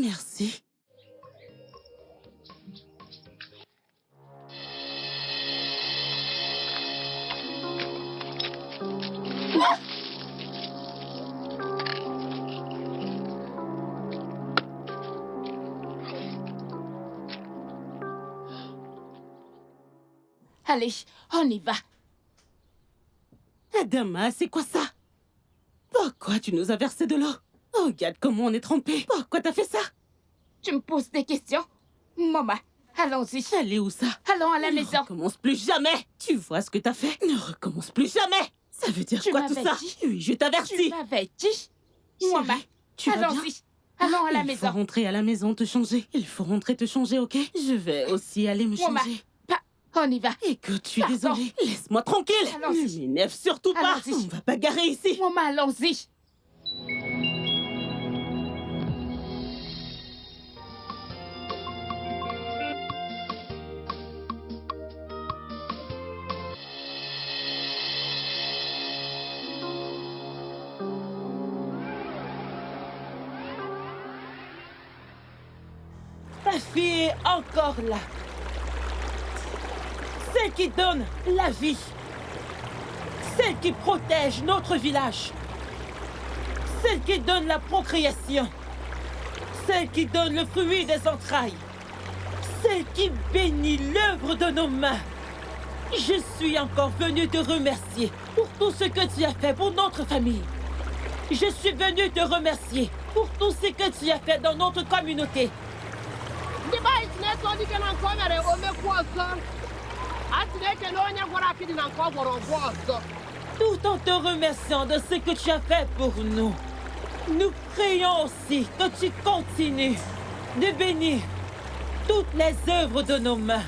Merci. Allez, on y va. Adama, c'est quoi ça? Pourquoi tu nous as versé de l'eau? Oh, regarde comment on est trempé. Pourquoi t'as fait ça? Tu me poses des questions? Maman, allons-y. Allez où ça? Allons à la Ne maison. recommence plus jamais. Tu vois ce que t'as fait? Ne recommence plus jamais. Ça veut dire Tu quoi tout m'avais ça? dit. Oui, je t'avertis. Tu m'avais dit. Maman, tu vas bien? allons-y. Allons à la Il maison. faut rentrer à la maison te changer. Il faut rentrer te changer, ok? Je vais aussi aller me Maman, changer. on y va. Écoute, je suis Pardon. désolée. Laisse-moi tranquille. Allons-y. Ne m'énerve surtout pas. Allons-y. On va bagarrer ici. Maman, allons-y. Ta fille est encore là. Celle qui donne la vie. Celle qui protège notre village. Celle qui donne la procréation. Celle qui donne le fruit des entrailles. Celle qui bénit l'œuvre de nos mains. Je suis encore venue te remercier pour tout ce que tu as fait pour notre famille. Je suis venue te remercier pour tout ce que tu as fait dans notre communauté. Tout en te remerciant de ce que tu as fait pour nous, nous prions aussi que tu continues de bénir toutes les œuvres de nos mains.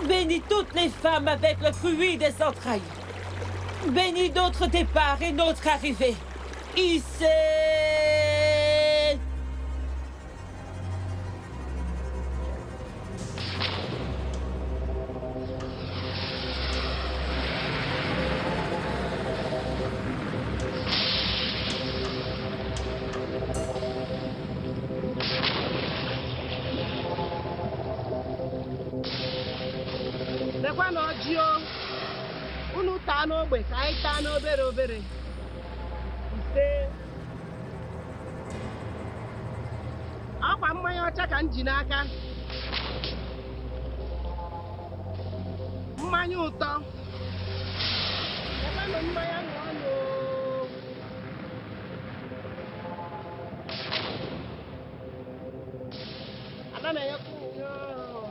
Bénis toutes les femmes avec le fruit des entrailles. Bénis notre départ et notre arrivée. Ici. Lekwanụ ọjị o, unu taa n'ogbe ka anyị taa n'obere obere. Ise. Ọkwa mmanya ọcha ka m ji n'aka. Mmanya ụtọ. Lekwanụ mmanya ṅụọnụ o. Ada na-enyekwa unu o.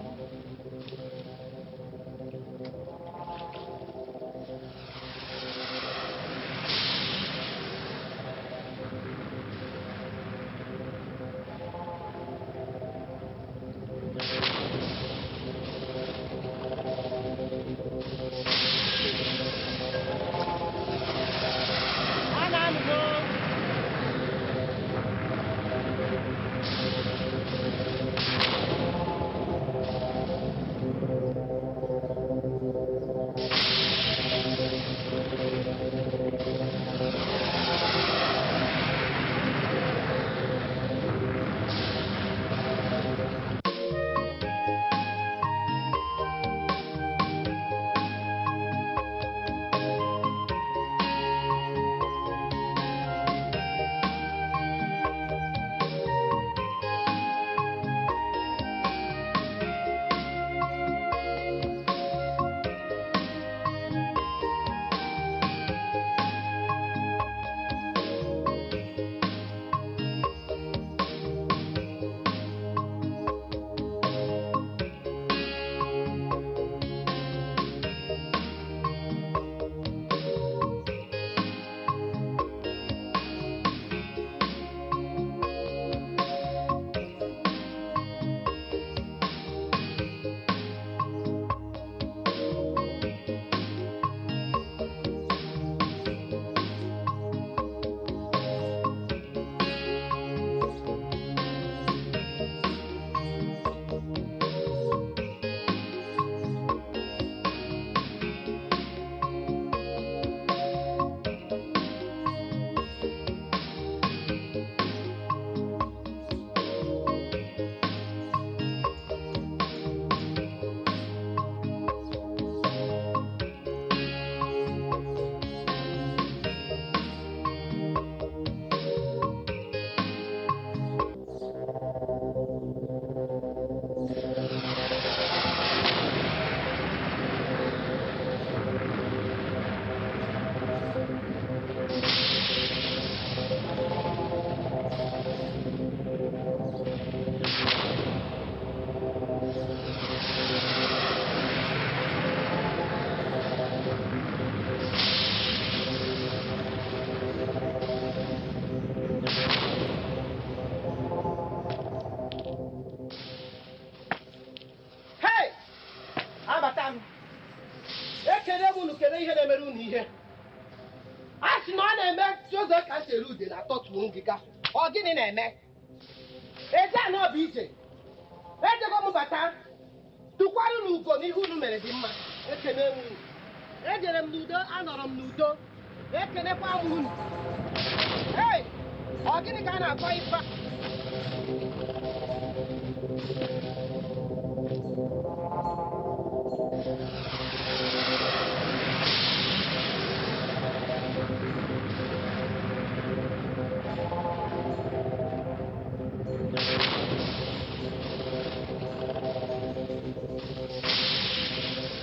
ụzọ ka si ere ude na tọtụrụ ngịga ọ gịnị na-eme eje anọ bụ ije ejego m bata tụkwarụ n'ugo n'ihe unu mere dị mma ekene m unu ejere m n'udo anọrọ m n'udo ekenekwa m unu ei ọ gịnị ka a na-akọ ife a?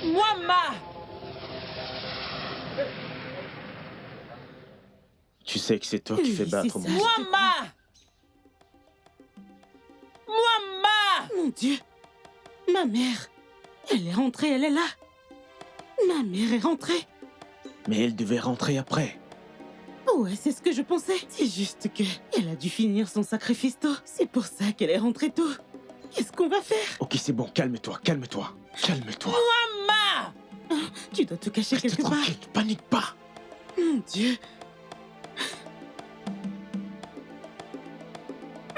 Mwamba! Tu sais que c'est toi qui fais battre mon... Mwamba! Mwamba! Mon Dieu! Ma mère! Elle est rentrée, elle est là! Ma mère est rentrée! Mais elle devait rentrer après. Ouais, c'est ce que je pensais. C'est juste que elle a dû finir son sacrifice tôt. C'est pour ça qu'elle est rentrée tôt. Qu'est-ce qu'on va faire? Ok, c'est bon, calme-toi, calme-toi. Calme-toi. Mwamba! Tu dois te cacher Reste quelque part. tranquille, panique pas. Mon Dieu!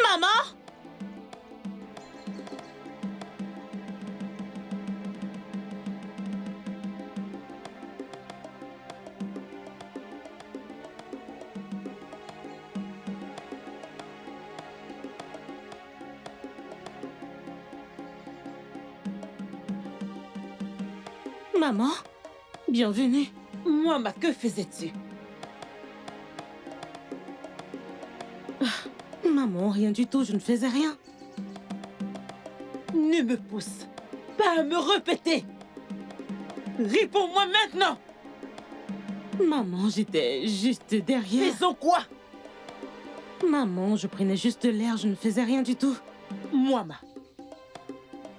Maman! Maman, bienvenue. Mwamba, que faisais-tu? Maman, rien du tout, je ne faisais rien. Ne me pousse pas à me répéter. Réponds-moi maintenant. Maman, j'étais juste derrière. Faisons quoi? Maman, je prenais juste l'air, je ne faisais rien du tout. Mwamba,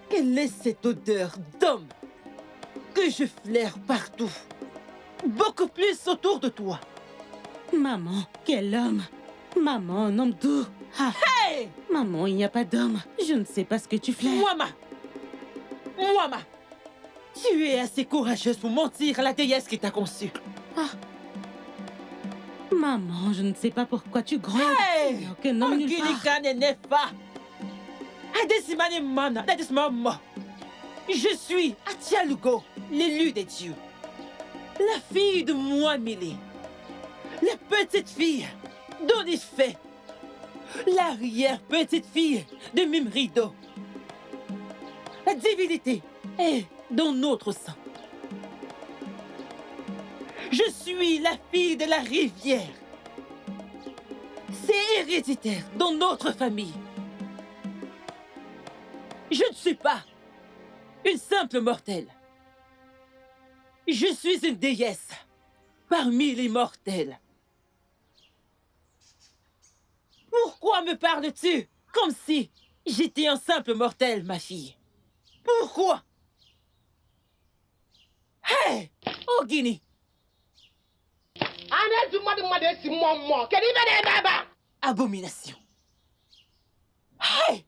quelle est cette odeur d'homme que je flaire partout? Beaucoup plus autour de toi. Maman, quel homme! Maman, un homme doux. Ah, Hey! maman, il n'y a pas d'homme. Je ne sais pas ce que tu fais. Mwamba! Mwamba! Tu es assez courageuse pour mentir à la déesse qui t'a conçue. Maman, je ne sais pas pourquoi tu grondes. Hey! Il n'y a aucun homme nulle part. Angilikane Nefa! Adesimane Mana, Adesmama! Je suis Atialugo, l'élu des dieux. La fille de Mwamili. La petite fille d'Onifé. L'arrière-petite-fille de Mimrido. La divinité est dans notre sang. Je suis la fille de la rivière. C'est héréditaire dans notre famille. Je ne suis pas une simple mortelle. Je suis une déesse parmi les mortels. Pourquoi me parles-tu comme si j'étais un simple mortel, ma fille? Pourquoi? Hey! Ogini! A na-eji mmadụ esi mmụọ mmụọ kedu ibe na-eme ebe a? Abomination! Hey!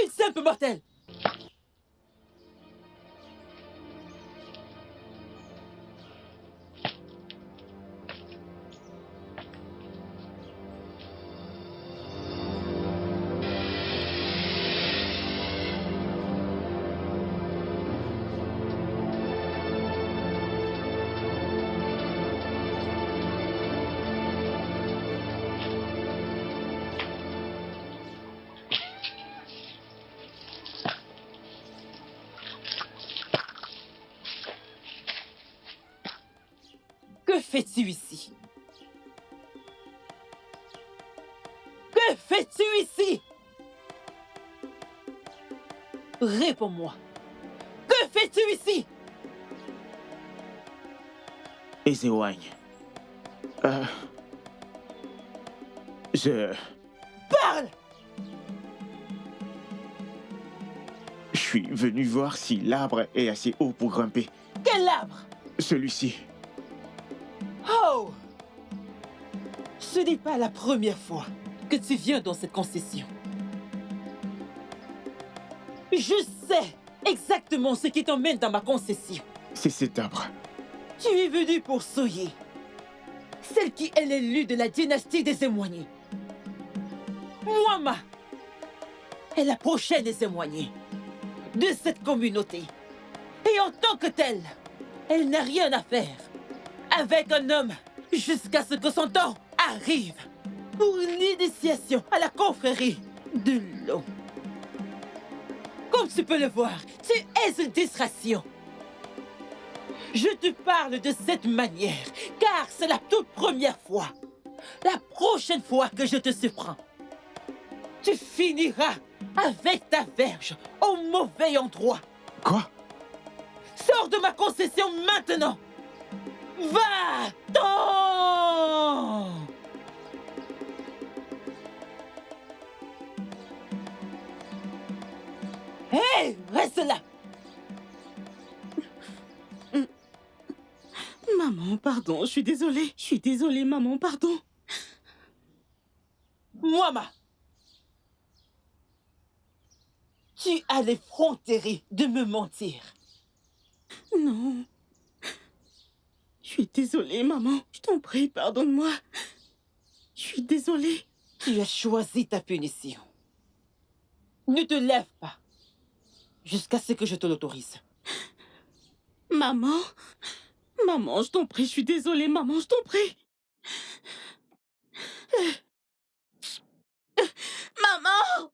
Une simple mortelle! Que fais-tu ici? Que fais-tu ici? Réponds-moi. Que fais-tu ici? Ezewang. Je Parle! suis venu voir si l'arbre est assez haut pour grimper. Quel arbre? Celui-ci. Oh! Ce n'est pas la première fois que tu viens dans cette concession. Je sais exactement ce qui t'emmène dans ma concession. C'est cet arbre. Tu es venu pour souiller celle qui est l'élue de la dynastie des Émoignés. Mwama est la prochaine des Émoignés de cette communauté. Et en tant que telle, elle n'a rien à faire avec un homme jusqu'à ce que son temps arrive pour l'initiation à la confrérie de l'eau. Comme tu peux le voir, tu es une distraction. Je te parle de cette manière, car c'est la toute première fois. La prochaine fois que je te surprends, tu finiras avec ta verge au mauvais endroit. Quoi? Sors de ma concession maintenant! Va-t'en! Hé, reste là! Maman, pardon, je suis désolée. Je suis désolée, maman, pardon. Mwama! Tu as l'effronterie de me mentir. Non. Je suis désolée, maman. Je t'en prie, pardonne-moi. Je suis désolée. Tu as choisi ta punition. Ne te lève pas jusqu'à ce que je te l'autorise. Maman. Maman, je t'en prie, je suis désolée, maman, je t'en prie. Maman!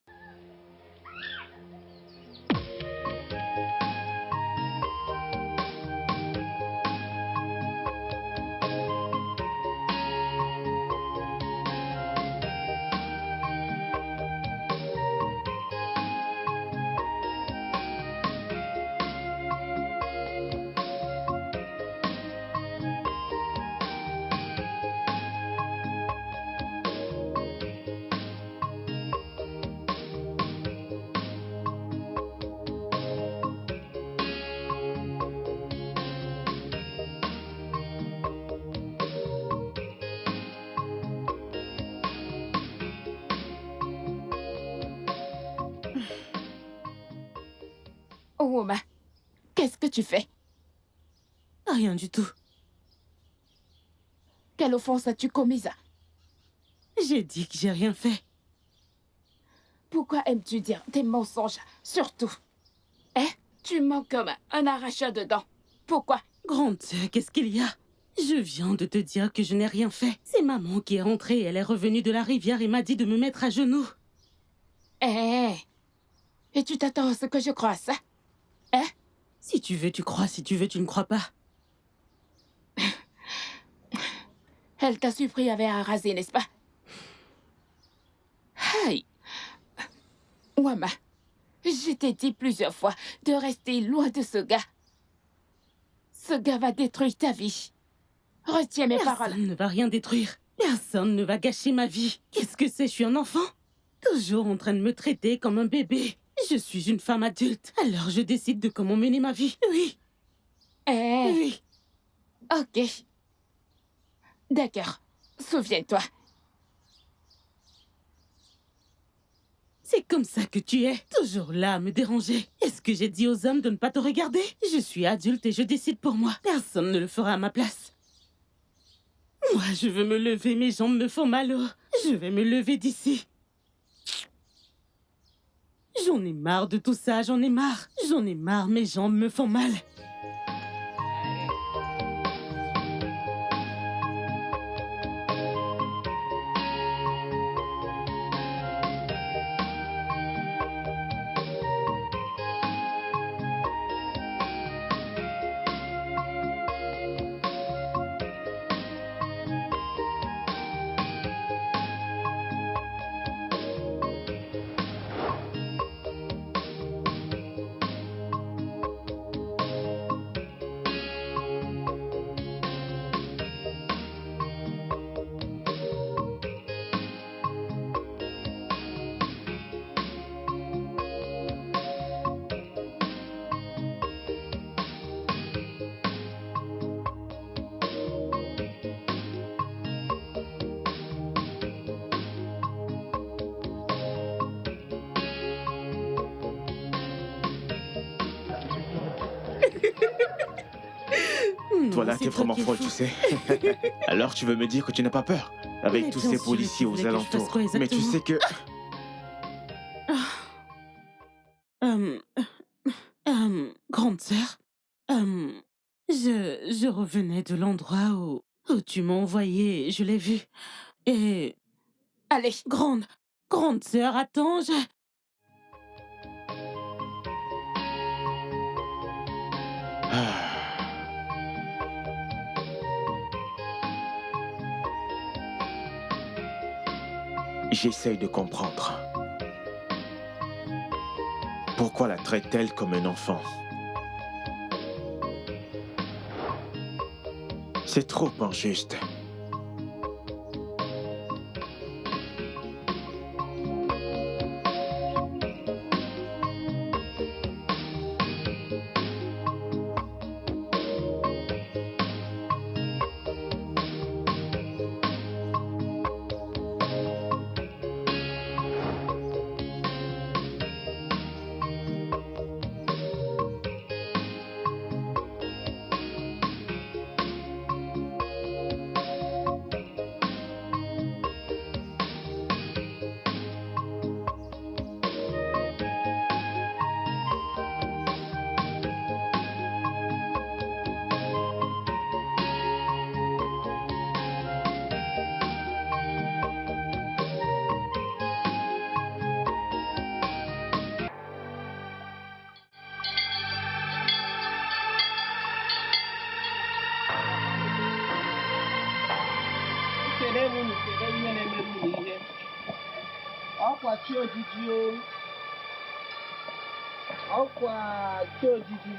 Woma, qu'est-ce que tu fais? Rien du tout. Quelle offense as-tu commise? J'ai dit que j'ai rien fait. Pourquoi aimes-tu dire des mensonges? Surtout. Hein? Tu mens comme un arracheur de dents. Pourquoi? Grande sœur, qu'est-ce qu'il y a? Je viens de te dire que je n'ai rien fait. C'est maman qui est rentrée, elle est revenue de la rivière et m'a dit de me mettre à genoux. Eh. Et tu t'attends à ce que je croie ça? Hein? Si tu veux, tu crois. Si tu veux, tu ne crois pas. Elle t'a surpris avec un rasé, n'est-ce pas? Hey! Wama, je t'ai dit plusieurs fois de rester loin de ce gars. Ce gars va détruire ta vie. Retiens mes paroles. Personne ne va rien détruire. Personne ne va gâcher ma vie. Qu'est-ce que c'est? Je suis un enfant? Toujours en train de me traiter comme un bébé. Je suis une femme adulte. Alors je décide de comment mener ma vie. Oui. Eh. Oui. Ok. D'accord. Souviens-toi. C'est comme ça que tu es. Toujours là à me déranger. Est-ce que j'ai dit aux hommes de ne pas te regarder? Je suis adulte et je décide pour moi. Personne ne le fera à ma place. Moi, je veux me lever. Mes jambes me font mal. Je vais me lever d'ici. J'en ai marre de tout ça, j'en ai marre. J'en ai marre, mes jambes me font mal. Toi là, c'est t'es vraiment qui es folle, fou. tu sais. Alors tu veux me dire que tu n'as pas peur avec Mais tous bien ces sûr, policiers tu aux voulais que je fasse alentours. quoi Mais tu exactement? sais que... Euh, grande sœur, euh, je revenais de l'endroit où tu m'as envoyé, je l'ai vu. Et Allez, grande sœur, attends, Ah. J'essaye de comprendre. Pourquoi la traite-t-elle comme un enfant? C'est trop injuste. Ekele m unu kele ihe na-eme unu ihe. Ọkwa chi ojiji o. Ọkwa chi ojiji.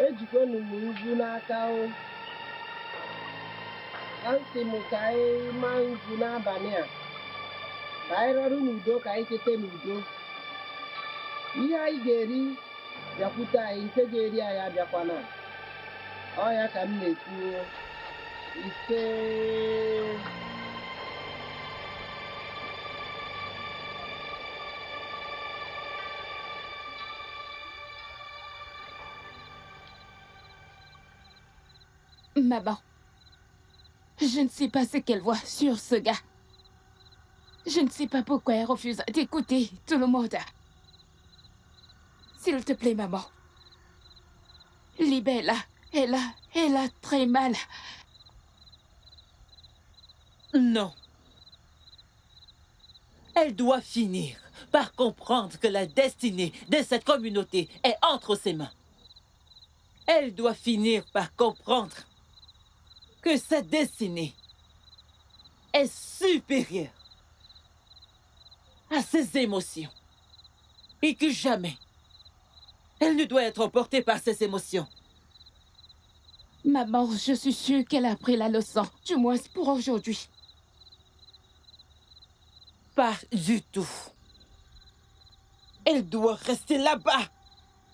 Ejikwanụ m nzu n'aka o. Asị m ka anyị maa nzu n'abalị a. Ka anyị rọrọ n'udo ka anyị tete n'udo. Ihe anyị ga-eri bịakwute anyị, nke ga-eri anyị abịakwana. Ọ ya ka m na-ekwu. Ise. maman, je ne sais pas ce qu'elle voit sur ce gars. Je ne sais pas pourquoi elle refuse d'écouter tout le monde. S'il te plaît, maman. Libella, elle a très mal. Non. Elle doit finir par comprendre que la destinée de cette communauté est entre ses mains. Elle doit finir par comprendre que sa destinée est supérieure à ses émotions et que jamais elle ne doit être emportée par ses émotions. Maman, je suis sûre qu'elle a pris la leçon, du moins pour aujourd'hui. Pas du tout. Elle doit rester là-bas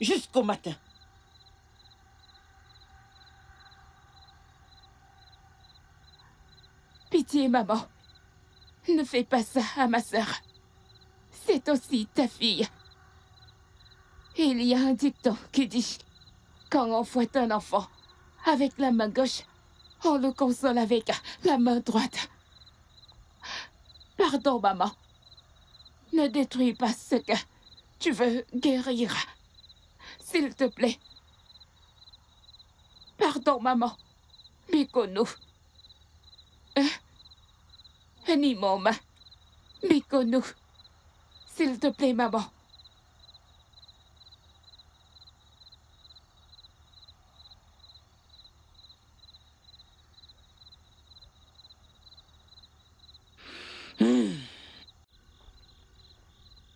jusqu'au matin. Pitié, maman. Ne fais pas ça à ma sœur. C'est aussi ta fille. Il y a un dicton qui dit « Quand on fouette un enfant avec la main gauche, on le console avec la main droite. » Pardon, maman. Ne détruis pas ce que tu veux guérir. S'il te plaît. Pardon, maman. Bikonou. Nimoma. Bikonou. S'il te plaît, maman.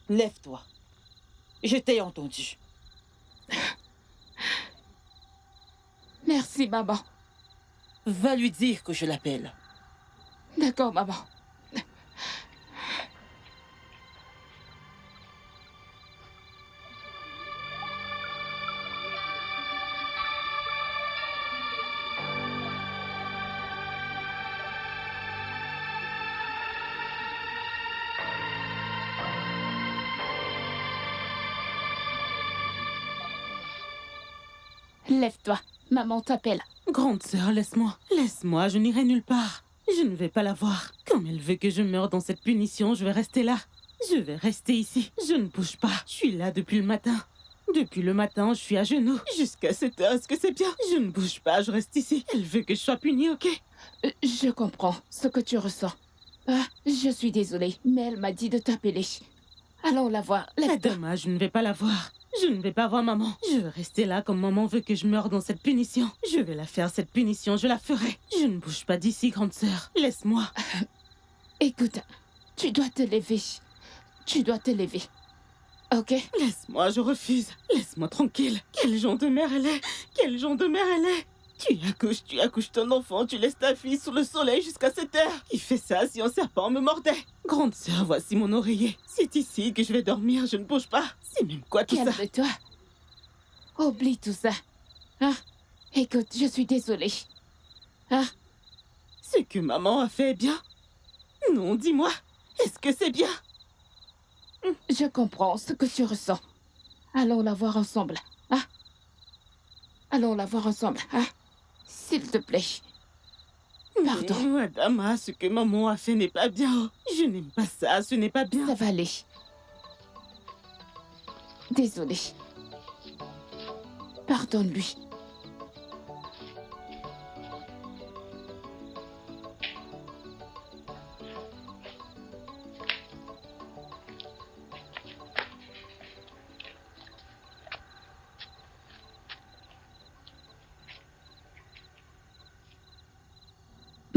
Lève-toi. Je t'ai entendu. Merci, maman. Va lui dire que je l'appelle. D'accord, maman. Lève-toi. Maman t'appelle. Grande sœur, laisse-moi. Laisse-moi, je n'irai nulle part. Je ne vais pas la voir. Comme elle veut que je meure dans cette punition, je vais rester là. Je vais rester ici. Je ne bouge pas. Je suis là depuis le matin. Depuis le matin, je suis à genoux. Jusqu'à cette heure, est-ce que c'est bien? Je ne bouge pas, je reste ici. Elle veut que je sois punie, ok? Je comprends ce que tu ressens. Ah, je suis désolée, mais elle m'a dit de t'appeler. Allons la voir. C'est Lève-toi. dommage, je ne vais pas la voir. Je ne vais pas voir maman. Je vais rester là comme maman veut que je meure dans cette punition. Je vais la faire, cette punition, je la ferai. Je ne bouge pas d'ici, grande sœur. Laisse-moi. Écoute, tu dois te lever. Tu dois te lever. Ok? Laisse-moi, je refuse. Laisse-moi tranquille. Quel genre de mère elle est? Quel genre de mère elle est? Tu accouches ton enfant, tu laisses ta fille sous le soleil jusqu'à 7 heures. Qui fait ça si un serpent me mordait? Grande sœur, voici mon oreiller. C'est ici que je vais dormir, je ne bouge pas. C'est même quoi tout ça? Calme-toi. Oublie tout ça. Hein? Écoute, je suis désolée. Hein? Ce que maman a fait est bien? Non, dis-moi. Est-ce que c'est bien? Je comprends ce que tu ressens. Allons la voir ensemble. Hein? Allons la voir ensemble. Hein? S'il te plaît. Pardon. Mais, madame, ce que maman a fait n'est pas bien. Je n'aime pas ça, ce n'est pas bien. Ça va aller. Désolée. Pardonne-lui.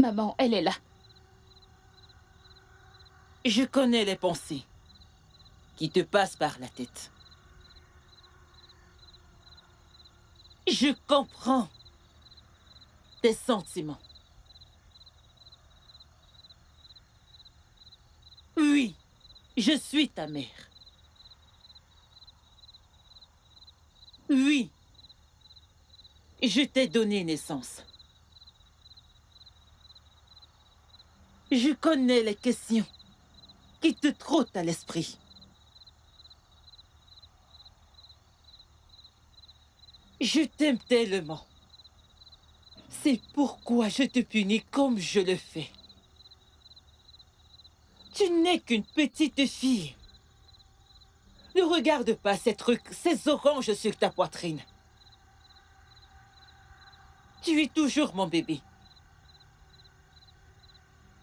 Maman, elle est là. Je connais les pensées qui te passent par la tête. Je comprends tes sentiments. Oui, je suis ta mère. Oui, je t'ai donné naissance. Je connais les questions qui te trottent à l'esprit. Je t'aime tellement. C'est pourquoi je te punis comme je le fais. Tu n'es qu'une petite fille. Ne regarde pas ces trucs, ces oranges sur ta poitrine. Tu es toujours mon bébé.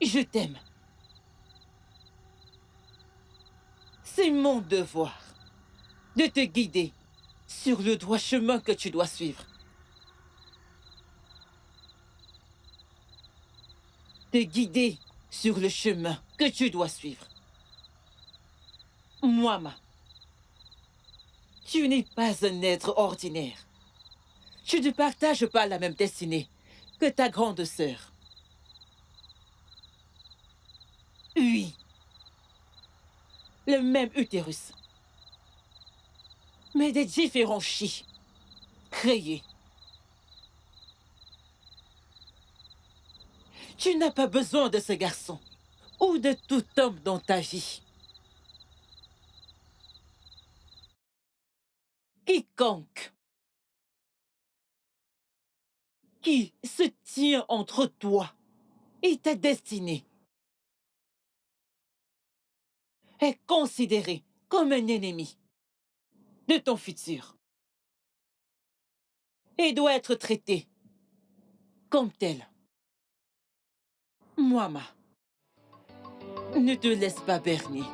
Je t'aime. C'est mon devoir de te guider sur le droit chemin que tu dois suivre. Te guider sur le chemin que tu dois suivre. Moama, tu n'es pas un être ordinaire. Tu ne partages pas la même destinée que ta grande sœur. Oui, le même utérus, mais des différents chis créés. Tu n'as pas besoin de ce garçon ou de tout homme dans ta vie. Quiconque qui se tient entre toi et ta destinée est considéré comme un ennemi de ton futur et doit être traité comme tel. Moama, ne te laisse pas berner.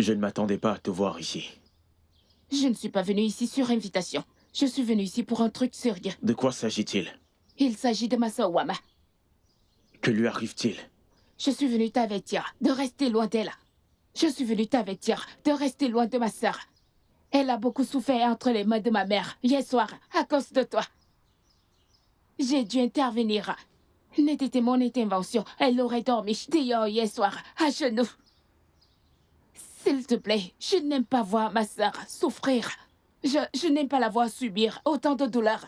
Je ne m'attendais pas à te voir ici. Je ne suis pas venue ici sur invitation. Je suis venue ici pour un truc sérieux. De quoi s'agit-il? Il s'agit de ma sœur Wama. Que lui arrive-t-il? Je suis venue t'avertir de rester loin d'elle. Je suis venue t'avertir de rester loin de ma sœur. Elle a beaucoup souffert entre les mains de ma mère hier soir à cause de toi. J'ai dû intervenir. N'était mon intervention, elle aurait dormi dehors hier soir, à genoux. S'il te plaît, je n'aime pas voir ma sœur souffrir. Je n'aime pas la voir subir autant de douleurs.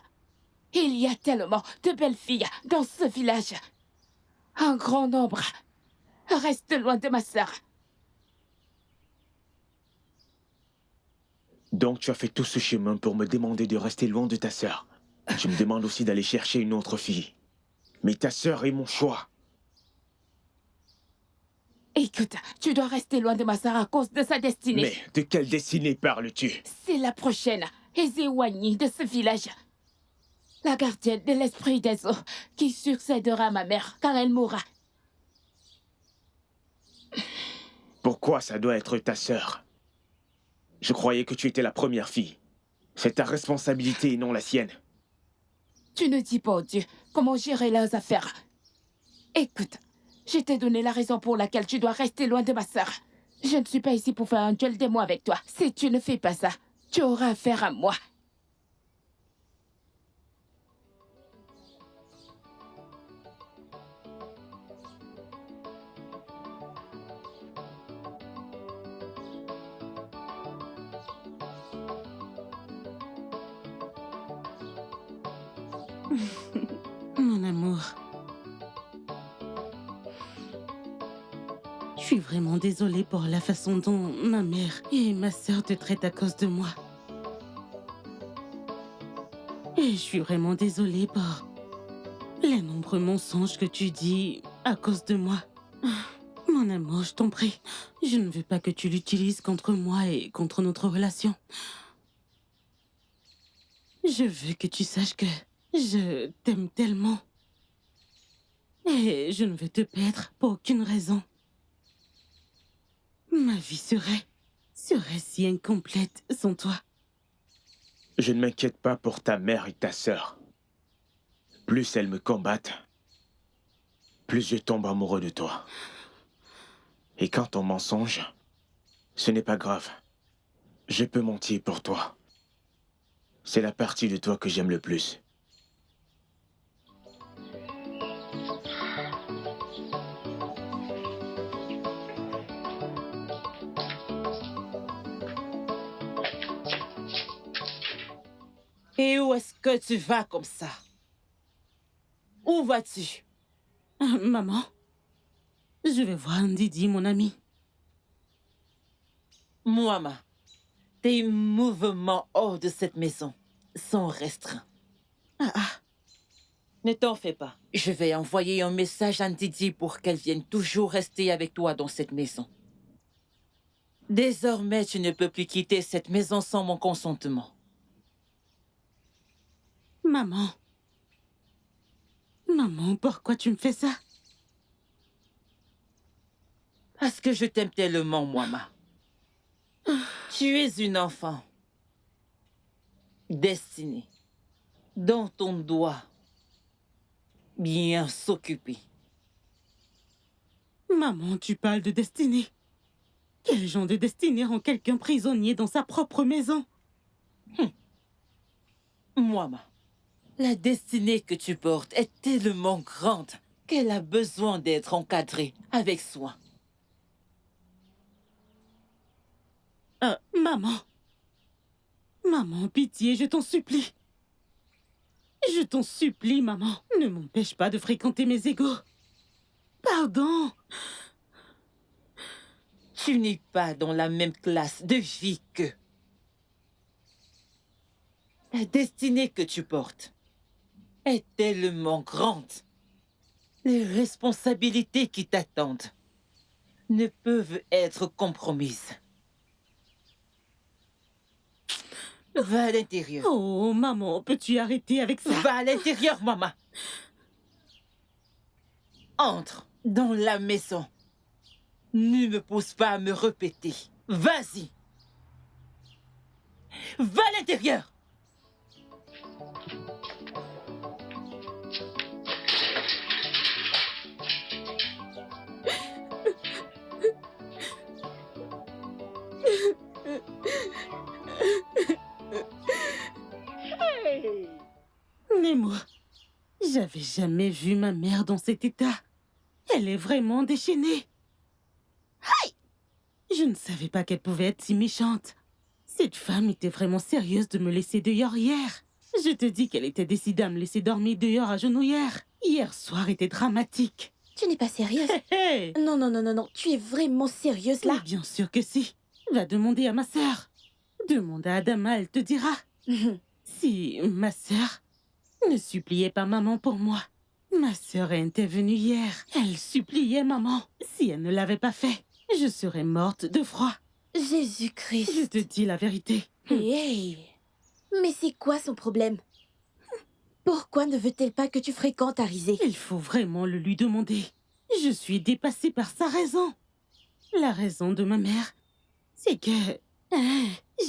Il y a tellement de belles filles dans ce village. Un grand nombre. Reste loin de ma sœur. Donc tu as fait tout ce chemin pour me demander de rester loin de ta sœur. Tu me demandes aussi d'aller chercher une autre fille. Mais ta sœur est mon choix. Écoute, tu dois rester loin de ma sœur à cause de sa destinée. Mais de quelle destinée parles-tu? C'est la prochaine, Ezewani de ce village. La gardienne de l'esprit des eaux qui succédera à ma mère quand elle mourra. Pourquoi ça doit être ta sœur? Je croyais que tu étais la première fille. C'est ta responsabilité et non la sienne. Tu ne dis pas aux dieux comment gérer leurs affaires. Écoute, je t'ai donné la raison pour laquelle tu dois rester loin de ma sœur. Je ne suis pas ici pour faire un duel des mots avec toi. Si tu ne fais pas ça, tu auras affaire à moi. Mon amour. Je suis vraiment désolée pour la façon dont ma mère et ma sœur te traitent à cause de moi. Et je suis vraiment désolée pour les nombreux mensonges que tu dis à cause de moi. Mon amour, je t'en prie, je ne veux pas que tu l'utilises contre moi et contre notre relation. Je veux que tu saches que je t'aime tellement. Et je ne veux te perdre pour aucune raison. Ma vie serait si incomplète sans toi. Je ne m'inquiète pas pour ta mère et ta sœur. Plus elles me combattent, plus je tombe amoureux de toi. Et quant au mensonge, ce n'est pas grave. Je peux mentir pour toi. C'est la partie de toi que j'aime le plus. Et où est-ce que tu vas comme ça? Où vas-tu? Maman, je vais voir Ndidi, mon ami. Moama, tes mouvements hors de cette maison sont restreints. Ne t'en fais pas. Je vais envoyer un message à Ndidi pour qu'elle vienne toujours rester avec toi dans cette maison. Désormais, tu ne peux plus quitter cette maison sans mon consentement. Maman. Maman, pourquoi tu me fais ça? Parce que je t'aime tellement, Moama. Tu es une enfant. Destinée. Dont on doit bien s'occuper. Maman, tu parles de destinée. Quel genre de destinée rend quelqu'un prisonnier dans sa propre maison? Moama, la destinée que tu portes est tellement grande qu'elle a besoin d'être encadrée avec soin. Maman. Maman, pitié, je t'en supplie. Je t'en supplie, maman. Ne m'empêche pas de fréquenter mes égaux. Pardon. Tu n'es pas dans la même classe de vie qu'eux. La destinée que tu portes est tellement grande. Les responsabilités qui t'attendent ne peuvent être compromises. Va à l'intérieur. Oh, maman, peux-tu arrêter avec ça? Va à l'intérieur, maman. Entre dans la maison. Ne me pousse pas à me répéter. Vas-y. Va à l'intérieur. Nemo, j'avais jamais vu ma mère dans cet état. Elle est vraiment déchaînée. Aïe! Je ne savais pas qu'elle pouvait être si méchante. Cette femme était vraiment sérieuse de me laisser dehors hier. Je te dis qu'elle était décidée à me laisser dormir dehors à genoux hier. Hier soir était dramatique. Tu n'es pas sérieuse? Hé! Non, non, non, non, non. Tu es vraiment sérieuse là? Mais bien sûr que si. Va demander à ma sœur. Demande à Adama, elle te dira. Si ma sœur ne suppliait pas maman pour moi. Ma sœur est intervenue hier. Elle suppliait maman. Si elle ne l'avait pas fait, je serais morte de froid. Jésus-Christ. Je te dis la vérité. Hey. Mais c'est quoi son problème? Pourquoi ne veut-elle pas que tu fréquentes Arizé? Il faut vraiment le lui demander. Je suis dépassée par sa raison. La raison de ma mère, c'est que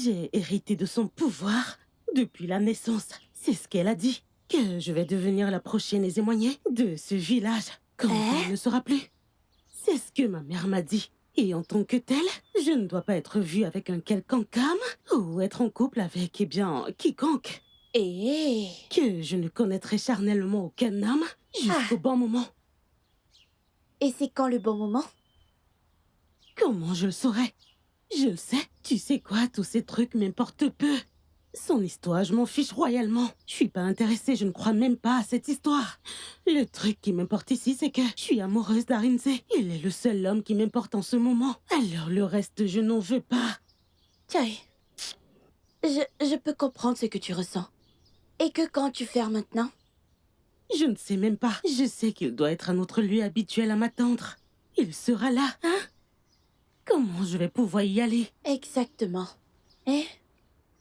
j'ai hérité de son pouvoir depuis la naissance. C'est ce qu'elle a dit. Que je vais devenir la prochaine émoignée de ce village quand elle ne sera plus. C'est ce que ma mère m'a dit. Et en tant que telle, je ne dois pas être vue avec un quelconque homme ou être en couple avec, quiconque. Et Que je ne connaîtrai charnellement aucun homme jusqu'au bon moment. Et c'est quand le bon moment? Comment je le saurais? Je le sais. Tu sais quoi, tous ces trucs m'importent peu. Son histoire, je m'en fiche royalement. Je suis pas intéressée, je ne crois même pas à cette histoire. Le truc qui m'importe ici, c'est que je suis amoureuse d'Arinze. Il est le seul homme qui m'importe en ce moment. Alors le reste, je n'en veux pas. Tiens, je peux comprendre ce que tu ressens. Et que quand tu fermes maintenant? Je ne sais même pas. Je sais qu'il doit être à notre lieu habituel à m'attendre. Il sera là, hein? Comment je vais pouvoir y aller? Exactement. Et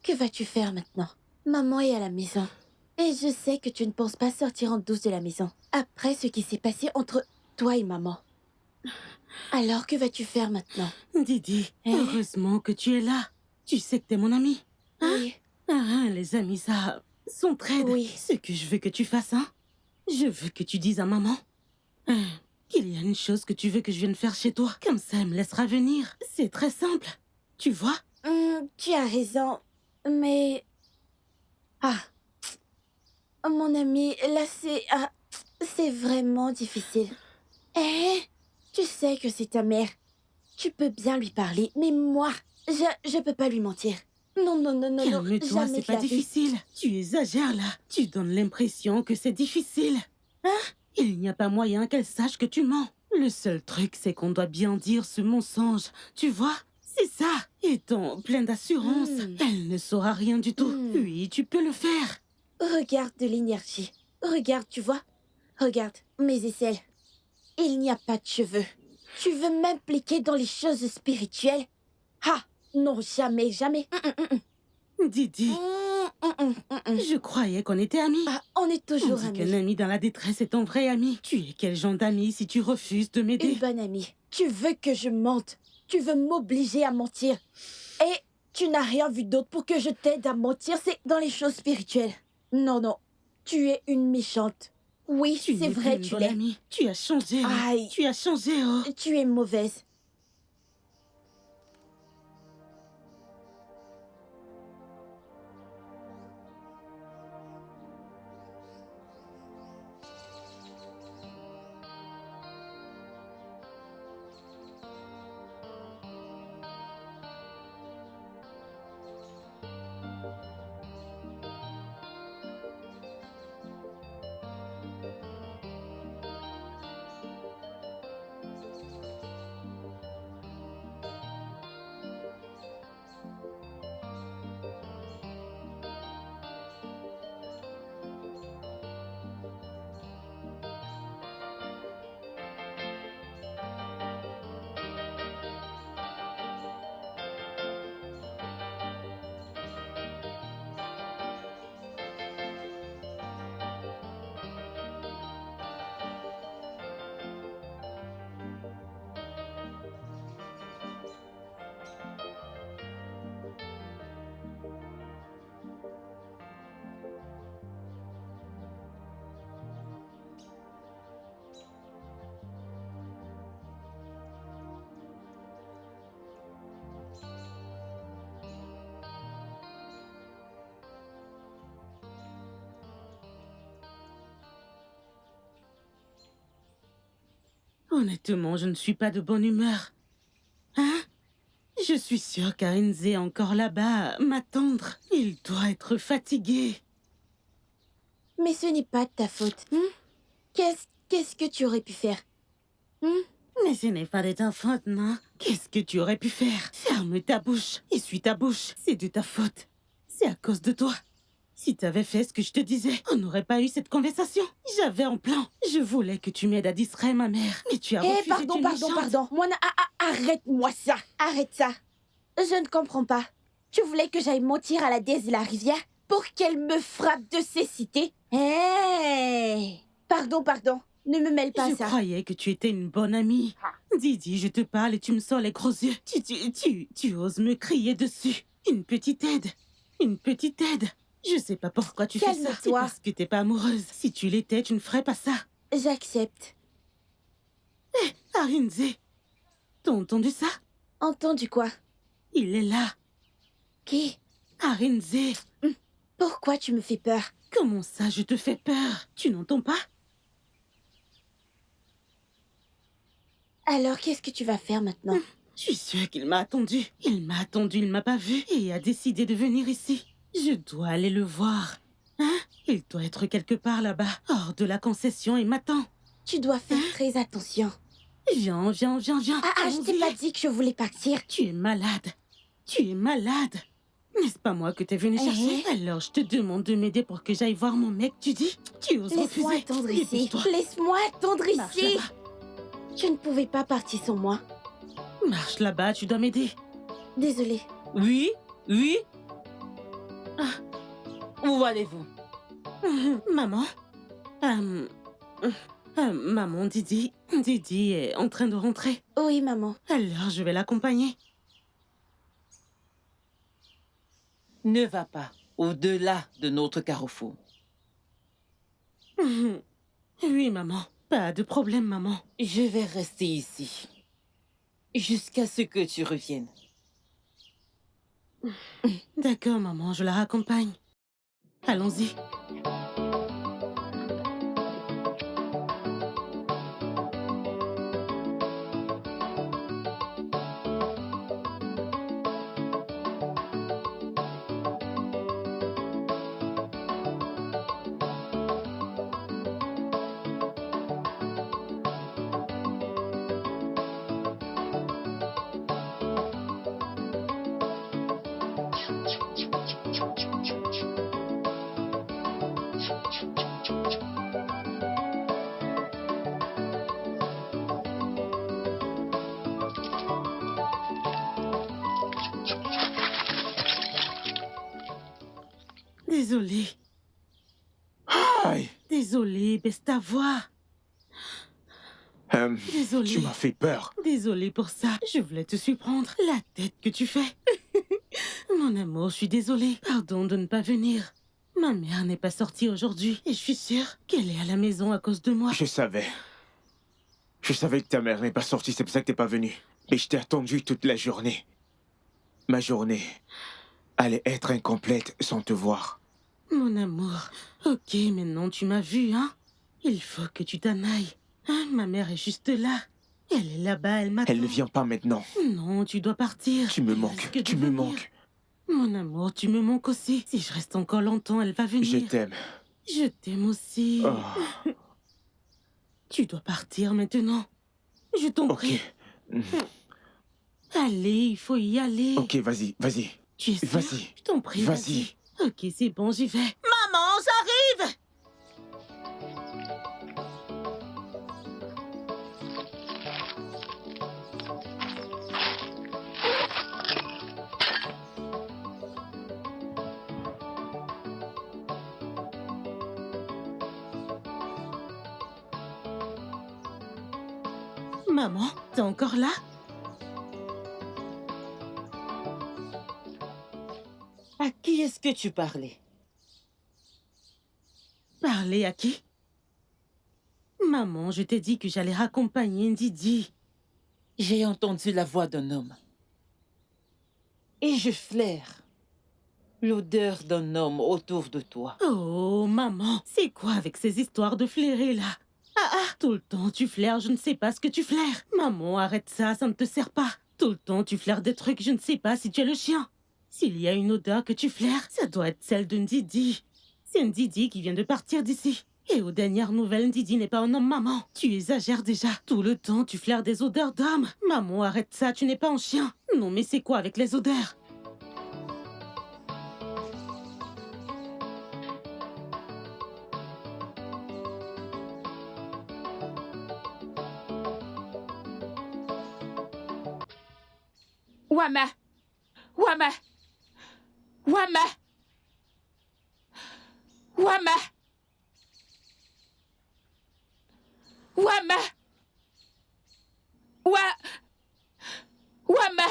que vas-tu faire maintenant? Maman est à la maison. Et je sais que tu ne penses pas sortir en douce de la maison. Après ce qui s'est passé entre toi et maman. Alors que vas-tu faire maintenant? Didi, heureusement que tu es là. Tu sais que t'es mon ami. Hein? Oui. Ah, les amis, ça s'entraide. Oui. Ce que je veux que tu fasses, hein? Je veux que tu dises à maman qu'il y a une chose que tu veux que je vienne faire chez toi. Comme ça, elle me laissera venir. C'est très simple. Tu vois? Tu as raison. Mais... Ah. Mon ami, là c'est... c'est vraiment difficile. Tu sais que c'est ta mère. Tu peux bien lui parler, mais moi, je peux pas lui mentir. Non, non, non, non, non. Calme-toi, jamais c'est de pas la vie. difficile. Tu exagères là. Tu donnes l'impression que c'est difficile. Hein? Il n'y a pas moyen qu'elle sache que tu mens. Le seul truc, c'est qu'on doit bien dire ce mensonge. Tu vois? C'est ça. Étant plein d'assurance, elle ne saura rien du tout. Oui, tu peux le faire. Regarde de l'énergie. Regarde, tu vois? Regarde, mes aisselles. Il n'y a pas de cheveux. Tu veux m'impliquer dans les choses spirituelles? Ah, non, jamais, jamais. Didi, je croyais qu'on était amis. Ah, on est On toujours dit qu'un amis. ami dans la détresse est un vrai ami. Tu es quel genre d'ami si tu refuses de Une m'aider? bonne amie. Tu veux que je mente. Tu veux m'obliger à mentir. Et tu n'as rien vu d'autre pour que je t'aide à mentir, c'est dans les choses spirituelles. Non, non. Tu es une méchante. Oui, Tu c'est n'es vrai, plus une tu bonne l'es. amie. Tu as changé. Aïe. Tu as changé, oh. Tu es mauvaise. Honnêtement, je ne suis pas de bonne humeur. Hein? Je suis sûre qu'Arinze est encore là-bas à m'attendre. Il doit être fatigué. Mais ce n'est pas de ta faute. Qu'est-ce que tu aurais pu faire? Mais ce n'est pas de ta faute, non? Qu'est-ce que tu aurais pu faire? Ferme ta bouche. Essuie ta bouche. C'est de ta faute. C'est à cause de toi. Si t'avais fait ce que je te disais, on n'aurait pas eu cette conversation. J'avais un plan. Je voulais que tu m'aides à distraire ma mère. Mais tu as refusé. Pardon. Moana, arrête-moi ça. Arrête ça. Je ne comprends pas. Tu voulais que j'aille mentir à la déesse de la rivière pour qu'elle me frappe de cécité? Pardon. Ne me mêle pas à ça. Je croyais que tu étais une bonne amie. Didi, je te parle et tu me sors les gros yeux. Tu oses me crier dessus. Une petite aide. Je sais pas pourquoi tu fais ça. C'est Calme-toi. parce que t'es pas amoureuse. Si tu l'étais, tu ne ferais pas ça. J'accepte. Arinze, t'as entendu ça? Entendu quoi? Il est là. Qui? Arinze, Pourquoi tu me fais peur? comment ça je te fais peur? Tu n'entends pas? Alors, qu'est-ce que tu vas faire maintenant? Je suis sûre qu'il m'a attendu. Il m'a pas vu et a décidé de venir ici. Je dois aller le voir. Hein? Il doit être quelque part là-bas, hors de la concession et m'attend. Tu dois faire très attention. Viens. Je t'ai pas dit que je voulais partir. Tu es malade. N'est-ce pas moi que t'es venu chercher? Alors je te demande de m'aider pour que j'aille voir mon mec, tu dis? Tu oses Laisse-moi refuser? attendre ici. Dépêche-toi. Laisse-moi attendre Marche ici. là-bas. Je ne pouvais pas partir sans moi. Marche là-bas, tu dois m'aider. Désolée. Oui? Où allez-vous? Maman? Maman, Didi est en train de rentrer. Oui, maman. Alors je vais l'accompagner. Ne va pas au-delà de notre carrefour. Oui, maman. Pas de problème, maman. Je vais rester ici jusqu'à ce que tu reviennes. D'accord, maman, je la raccompagne. Allons-y. Désolée. Aïe. Désolée, baisse ta voix. Désolée. Tu m'as fait peur. Désolée pour ça. Je voulais te surprendre. La tête que tu fais. Mon amour, je suis désolée. Pardon de ne pas venir. Ma mère n'est pas sortie aujourd'hui et je suis sûre qu'elle est à la maison à cause de moi. Je savais. Je savais que ta mère n'est pas sortie, c'est pour ça que t'es pas venue. Mais je t'ai attendu toute la journée. Ma journée allait être incomplète sans te voir. Mon amour. Ok, maintenant tu m'as vu, hein? Il faut que tu t'en ailles. Hein, ma mère est juste là. Elle est là-bas, elle m'attend. Elle ne vient pas maintenant. Non, tu dois partir. Tu me Elle manques, risque de tu me venir. manques. Mon amour, tu me manques aussi. Si je reste encore longtemps, elle va venir. Je t'aime. Je t'aime aussi. Oh, Tu dois partir maintenant. Je t'en ok. prie. Allez, il faut y aller. Ok, vas-y. Tu es sûre? Vas-y. Je t'en prie, Vas-y. Ok, c'est bon, j'y vais. Maman, j'arrive! Maman, t'es encore là? À qui est-ce que tu parlais? Parler à qui? Maman, je t'ai dit que j'allais raccompagner Didi. J'ai entendu la voix d'un homme. Et je flaire l'odeur d'un homme autour de toi. Oh, maman, c'est quoi avec ces histoires de flairer là? Tout le temps, tu flaires, je ne sais pas ce que tu flaires. Maman, arrête ça, ça ne te sert pas. Tout le temps, tu flaires des trucs, je ne sais pas si tu es le chien. S'il y a une odeur que tu flaires, ça doit être celle de Ndidi. C'est Ndidi qui vient de partir d'ici. Et aux dernières nouvelles, Ndidi n'est pas un homme, maman. Tu exagères déjà. Tout le temps, tu flaires des odeurs d'homme. Maman, arrête ça, tu n'es pas un chien. Non, mais c'est quoi avec les odeurs? Wama! Wama! Wama! Wama! Wama! Wama! Wama!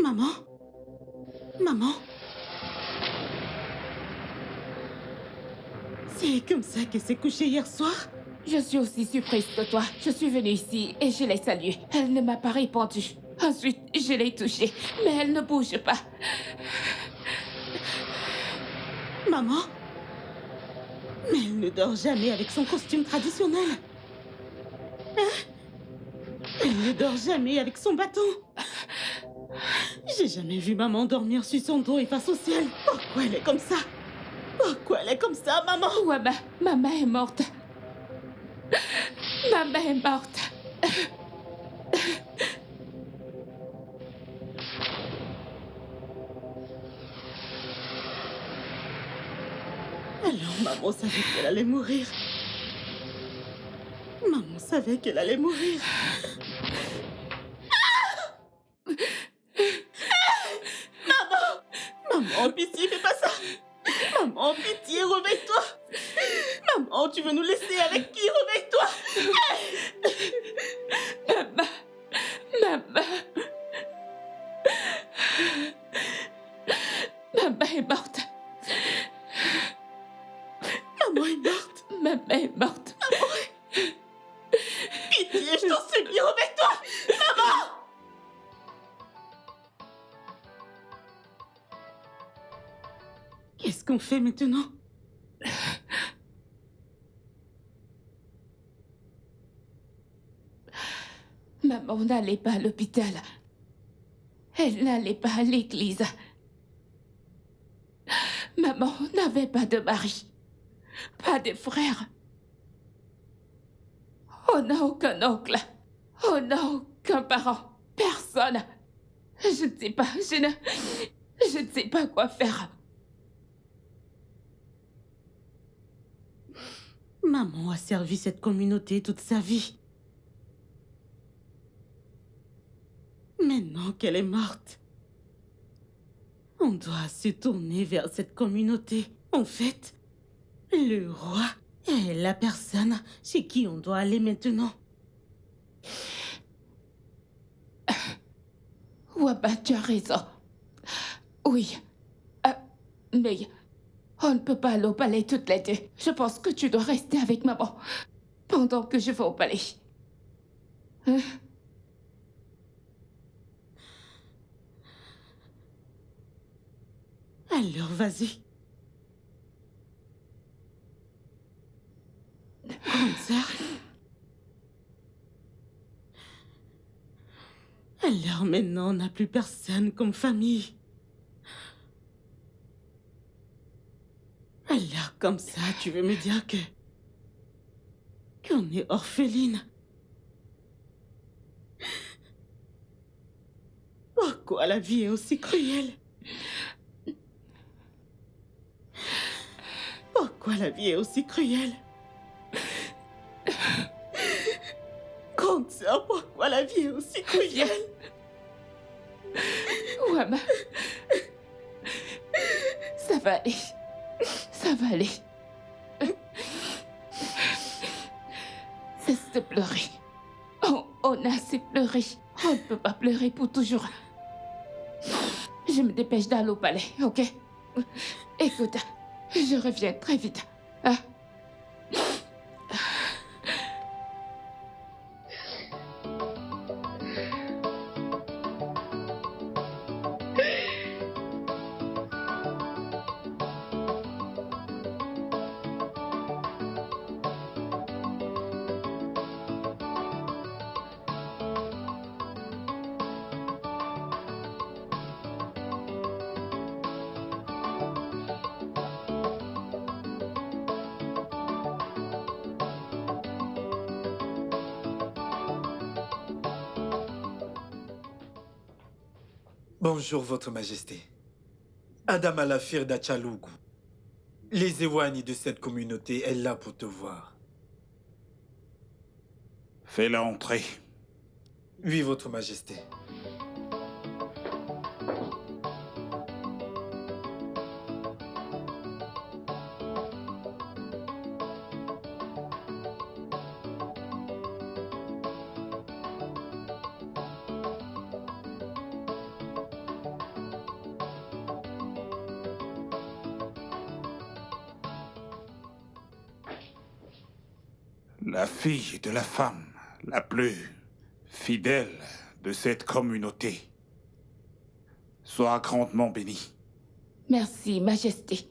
Maman? Maman? C'est comme ça qu'elle s'est couchée hier soir? Je suis aussi surprise que toi. Je suis venue ici et je l'ai saluée. Elle ne m'a pas répondu. Ensuite, je l'ai touchée, mais elle ne bouge pas. Maman? Mais elle ne dort jamais avec son costume traditionnel. Hein? Elle ne dort jamais avec son bâton. J'ai jamais vu maman dormir sur son dos et face au ciel. Pourquoi elle est comme ça? Pourquoi elle est comme ça, maman? Wama, maman est morte. Maman est morte. Alors maman savait qu'elle allait mourir. Maman savait qu'elle allait mourir. Maman, pitié, fais pas ça. Maman, pitié, réveille-toi. Maman, tu veux nous laisser avec qui? Réveille-toi. Maman. Maman. Maman est morte. Maman est morte. Maman est morte. Pitié, je t'en supplie, réveille-toi. Maman. Qu'est-ce qu'on fait maintenant? Maman n'allait pas à l'hôpital. Elle n'allait pas à l'église. Maman n'avait pas de mari, pas de frère. On n'a aucun oncle. On n'a aucun parent. Personne. Je ne sais pas, je ne sais pas quoi faire. Maman a servi cette communauté toute sa vie. Maintenant qu'elle est morte, on doit se tourner vers cette communauté. En fait, le roi est la personne chez qui on doit aller maintenant. Wama, tu as raison. Oui. Mais on ne peut pas aller au palais toutes les deux. Je pense que tu dois rester avec maman pendant que je vais au palais. Hein? Alors, vas-y. Grande sœur. Alors maintenant, on n'a plus personne comme famille. Alors, comme ça, tu veux me dire qu'on est orpheline? Pourquoi la vie est aussi cruelle? Pourquoi la vie est aussi cruelle? Grande sœur, pourquoi la vie est aussi cruelle? Wama. Ça va aller. Ça va aller. Cesse de pleurer. On a assez pleuré. On ne peut pas pleurer pour toujours. Je me dépêche d'aller au palais, ok? Écoute, je reviens très vite. Ah. Bonjour, Votre Majesté. Adam Alafir d'Achalougou. Les Ewani de cette communauté est là pour te voir. Fais-la entrer. Oui, Votre Majesté. La fille de la femme la plus fidèle de cette communauté. Sois grandement bénie. Merci, Majesté.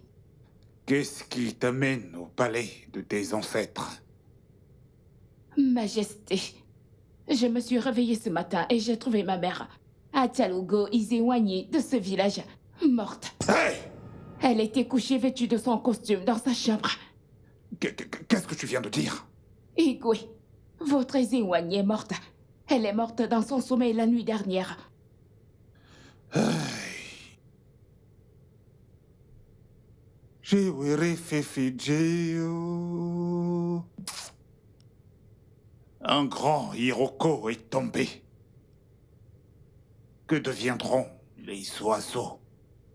Qu'est-ce qui t'amène au palais de tes ancêtres? Majesté, je me suis réveillée ce matin et j'ai trouvé ma mère, Achalugo Izewani, de ce village, morte. Hey! Elle était couchée vêtue de son costume dans sa chambre. Qu'est-ce que tu viens de dire? Igwe, votre Izewani est morte. Elle est morte dans son sommeil la nuit dernière. Un grand Hiroko est tombé. Que deviendront les oiseaux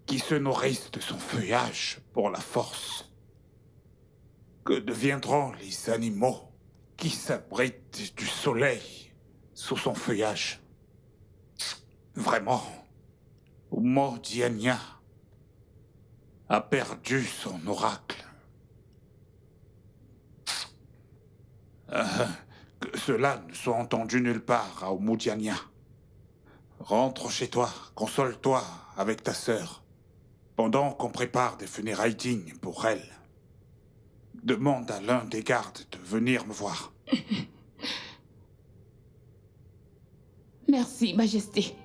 qui se nourrissent de son feuillage pour la force? Que deviendront les animaux qui s'abritent du soleil sous son feuillage? Vraiment, Modiania a perdu son oracle. Que cela ne soit entendu nulle part à Modiania. Rentre chez toi, console-toi avec ta sœur, pendant qu'on prépare des funérailles dignes pour elle. Demande à l'un des gardes de venir me voir. Merci, Majesté.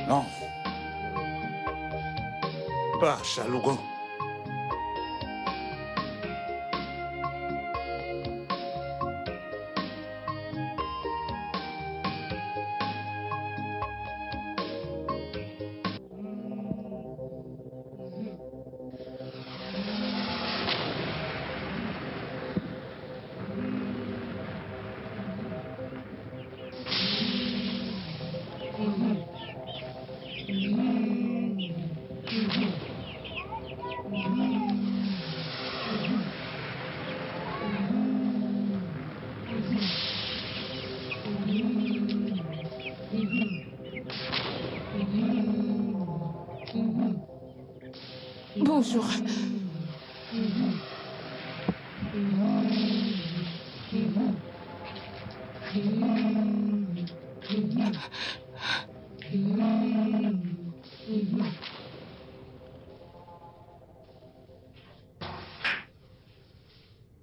Non. Pas Chalugo. Bonjour.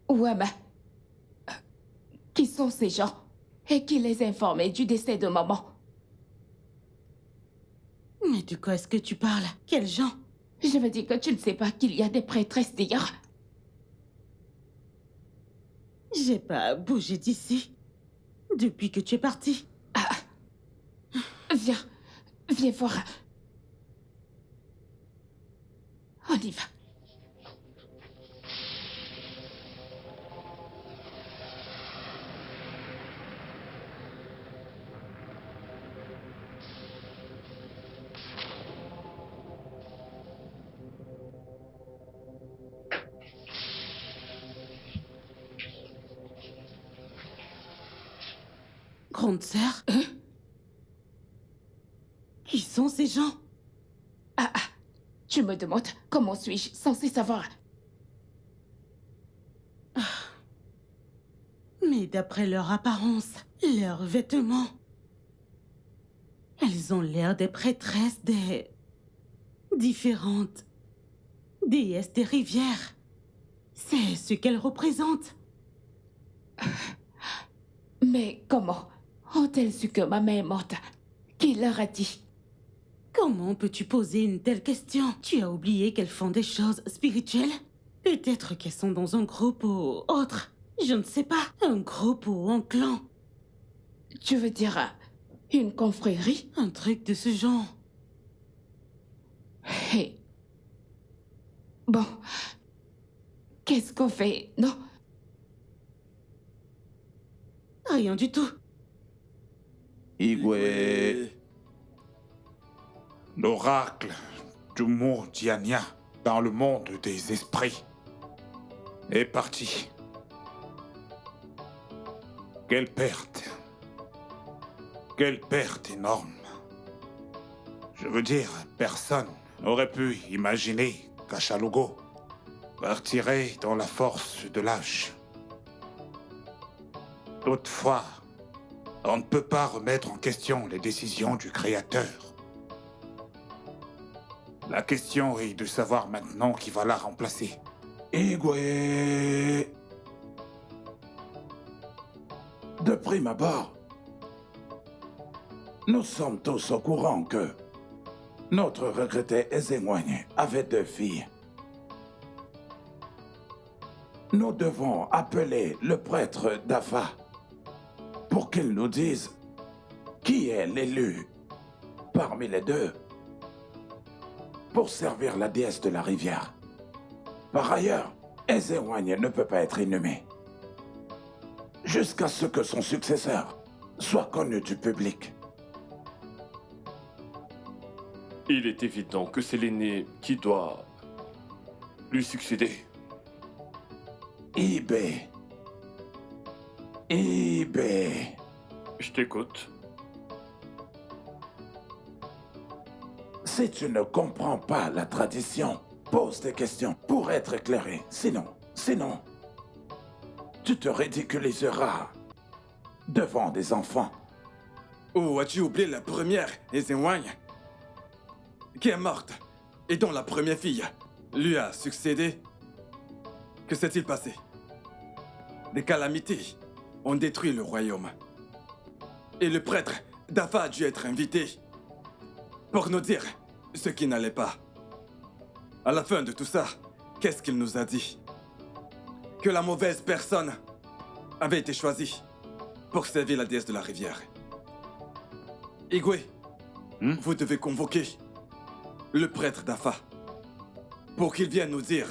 Ouama. Qui sont ces gens? Et qui les a informés du décès de maman? Mais de quoi est-ce que tu parles? Quels gens? Je veux dire que tu ne sais pas qu'il y a des prêtresses d'hier. J'ai pas bougé d'ici depuis que tu es parti. Viens, viens voir. On y va. grande sœur? Qui sont ces gens? Tu me demandes comment suis-je censée savoir? Mais d'après leur apparence, leurs vêtements, elles ont l'air des prêtresses des différentes déesses des rivières. C'est ce qu'elles représentent. Mais comment ont-elles su que ma mère est morte? Qui leur a dit? Comment peux-tu poser une telle question? Tu as oublié qu'elles font des choses spirituelles? Peut-être qu'elles sont dans un groupe ou autre. Je ne sais pas. Un groupe ou un clan. Tu veux dire une confrérie? Un truc de ce genre. Hey. Bon. Qu'est-ce qu'on fait, non? Rien du tout. Igwe. L'oracle du mont Diania dans le monde des esprits est parti. Quelle perte. Quelle perte énorme. Je veux dire, personne n'aurait pu imaginer qu'Achalugo partirait dans la force de l'âge. Toutefois, on ne peut pas remettre en question les décisions du Créateur. La question est de savoir maintenant qui va la remplacer. Igwe. De prime abord, nous sommes tous au courant que notre regretté Ezengwanye avait 2 filles. Nous devons appeler le prêtre Dafa pour qu'il nous dise qui est l'élu parmi les 2 pour servir la déesse de la rivière. Par ailleurs, Ezengwanye ne peut pas être inhumé jusqu'à ce que son successeur soit connu du public. Il est évident que c'est l'aîné qui doit lui succéder. Ibé. Je t'écoute. Si tu ne comprends pas la tradition, pose des questions pour être éclairé. Sinon, tu te ridiculiseras devant des enfants. Oh, as-tu oublié la première, Ezengwanye, qui est morte et dont la première fille lui a succédé? Que s'est-il passé? Des calamités ont détruit le royaume. Et le prêtre Dafa a dû être invité pour nous dire ce qui n'allait pas. À la fin de tout ça, qu'est-ce qu'il nous a dit? Que la mauvaise personne avait été choisie pour servir la déesse de la rivière. Igwe, vous devez convoquer le prêtre Dafa pour qu'il vienne nous dire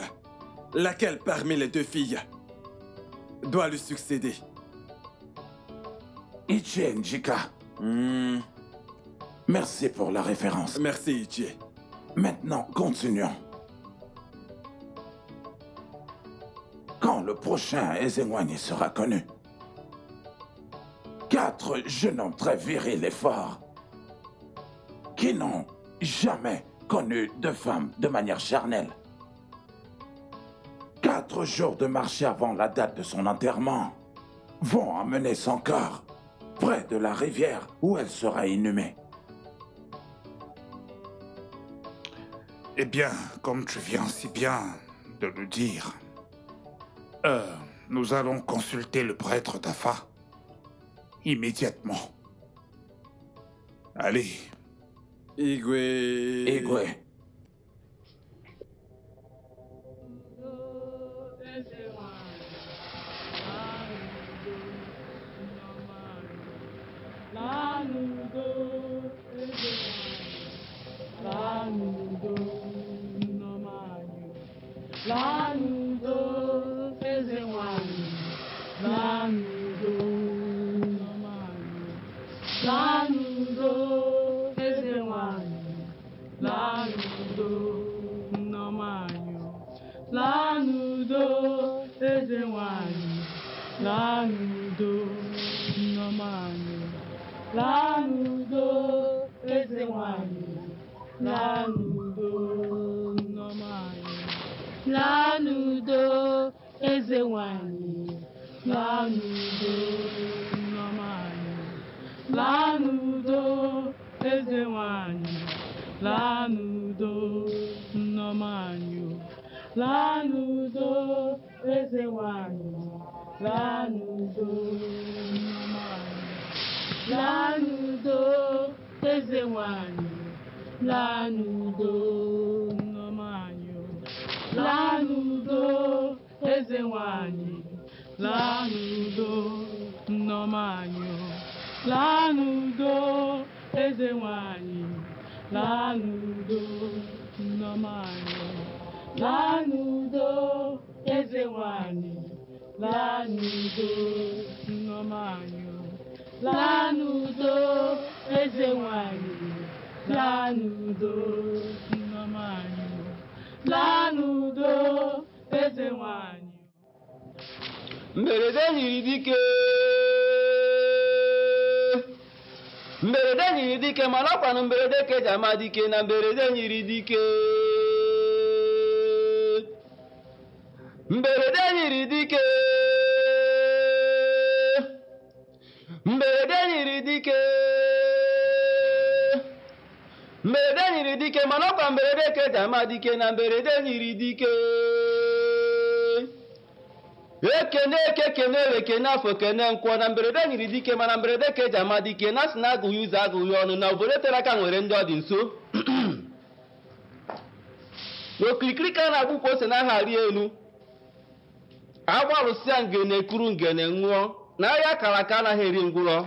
laquelle parmi les 2 filles doit lui succéder. Ichie Njika. Merci pour la référence. Merci, Ichie. Maintenant, continuons. Quand le prochain Ezengwanye sera connu, 4 jeunes hommes très virils et forts qui n'ont jamais connu de femme de manière charnelle. 4 jours de marche avant la date de son enterrement vont emmener son corps près de la rivière où elle sera inhumée. Eh bien, comme tu viens si bien de le dire, nous allons consulter le prêtre Dafa immédiatement. Allez. Igwe. Lanudo Nomani, Lanudo Ezewani, Lanudo Nomani, Lanudo Ezewani, Lanudo Nomani, Lanudo Ezewani, Lanudo Nomani, Lanudo Ezewani, Lanudo Nomanyo, Lanudo Ezewani, Lanudo Nomanyo, Lanudo Ezewani, Lanudo Nomanyo, Lanudo Ezewani, Lanudo Nomanyo, Lanudo Ezewani, Lanudo Nomanyo, Lanudo Ezewani. Mberede nyiri dike, mberede nyiri dike, mana ọkwanụ mberede ka eji ama dike na mberede nyiri dike. Mberede nyiri dike, mberede nyiri dike, mberede nyiri dike, mana ọkwa mberede ka eji ama dike na mberede nyiri dike. Ekene eke kene ekene afọ kene nkwọ na mberede nyiri dike, mana mberede ka eji ama dike na sị na agụghị ụzọ agụghị ọnụ na obodo tere aka nwere ndị ọ dị nso. Okirikiri ka a na-agbụkwa ose na-agharị elu. Agbarụsịa ngene kuru ngene nwụọ na ahịa akara aka anaghị eri ngwụrọ.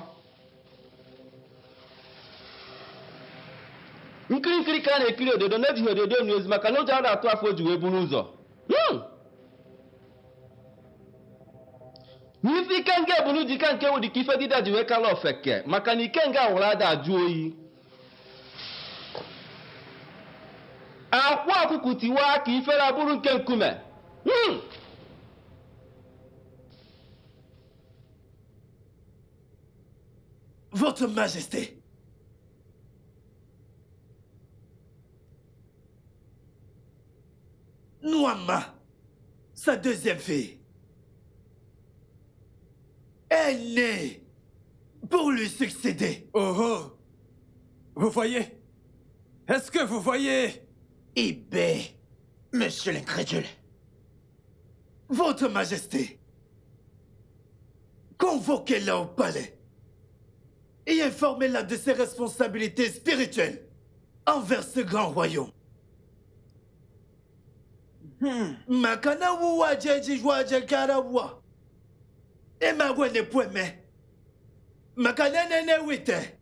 Nkirikiri ka a na-ekiri ododo na-ejighị ododo enu ozi maka na ụjọ a na-atụ afọ ji wee buru ụzọ. N'isi ike nga ebunu dika nke wụ dịka ife dịda ji wee kala ofeke maka na ike nga awụrụ ada ajụ oyi. Akwa ọkụkụ tiwa ka ifere abụrụ nke nkume. Votre Majesté, Nwama, sa deuxième fille, est née pour lui succéder. Oh oh! Vous voyez? Est-ce que vous voyez? Ibé, monsieur l'incrédule. Votre Majesté, convoquez-la au palais et informez-la de ses responsabilités spirituelles envers ce grand royaume. Makana wuwa jeji waje karawa. Et ma wene poeme. Makana nene wite.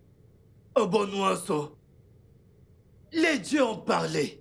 Obonuanso. Les dieux ont parlé.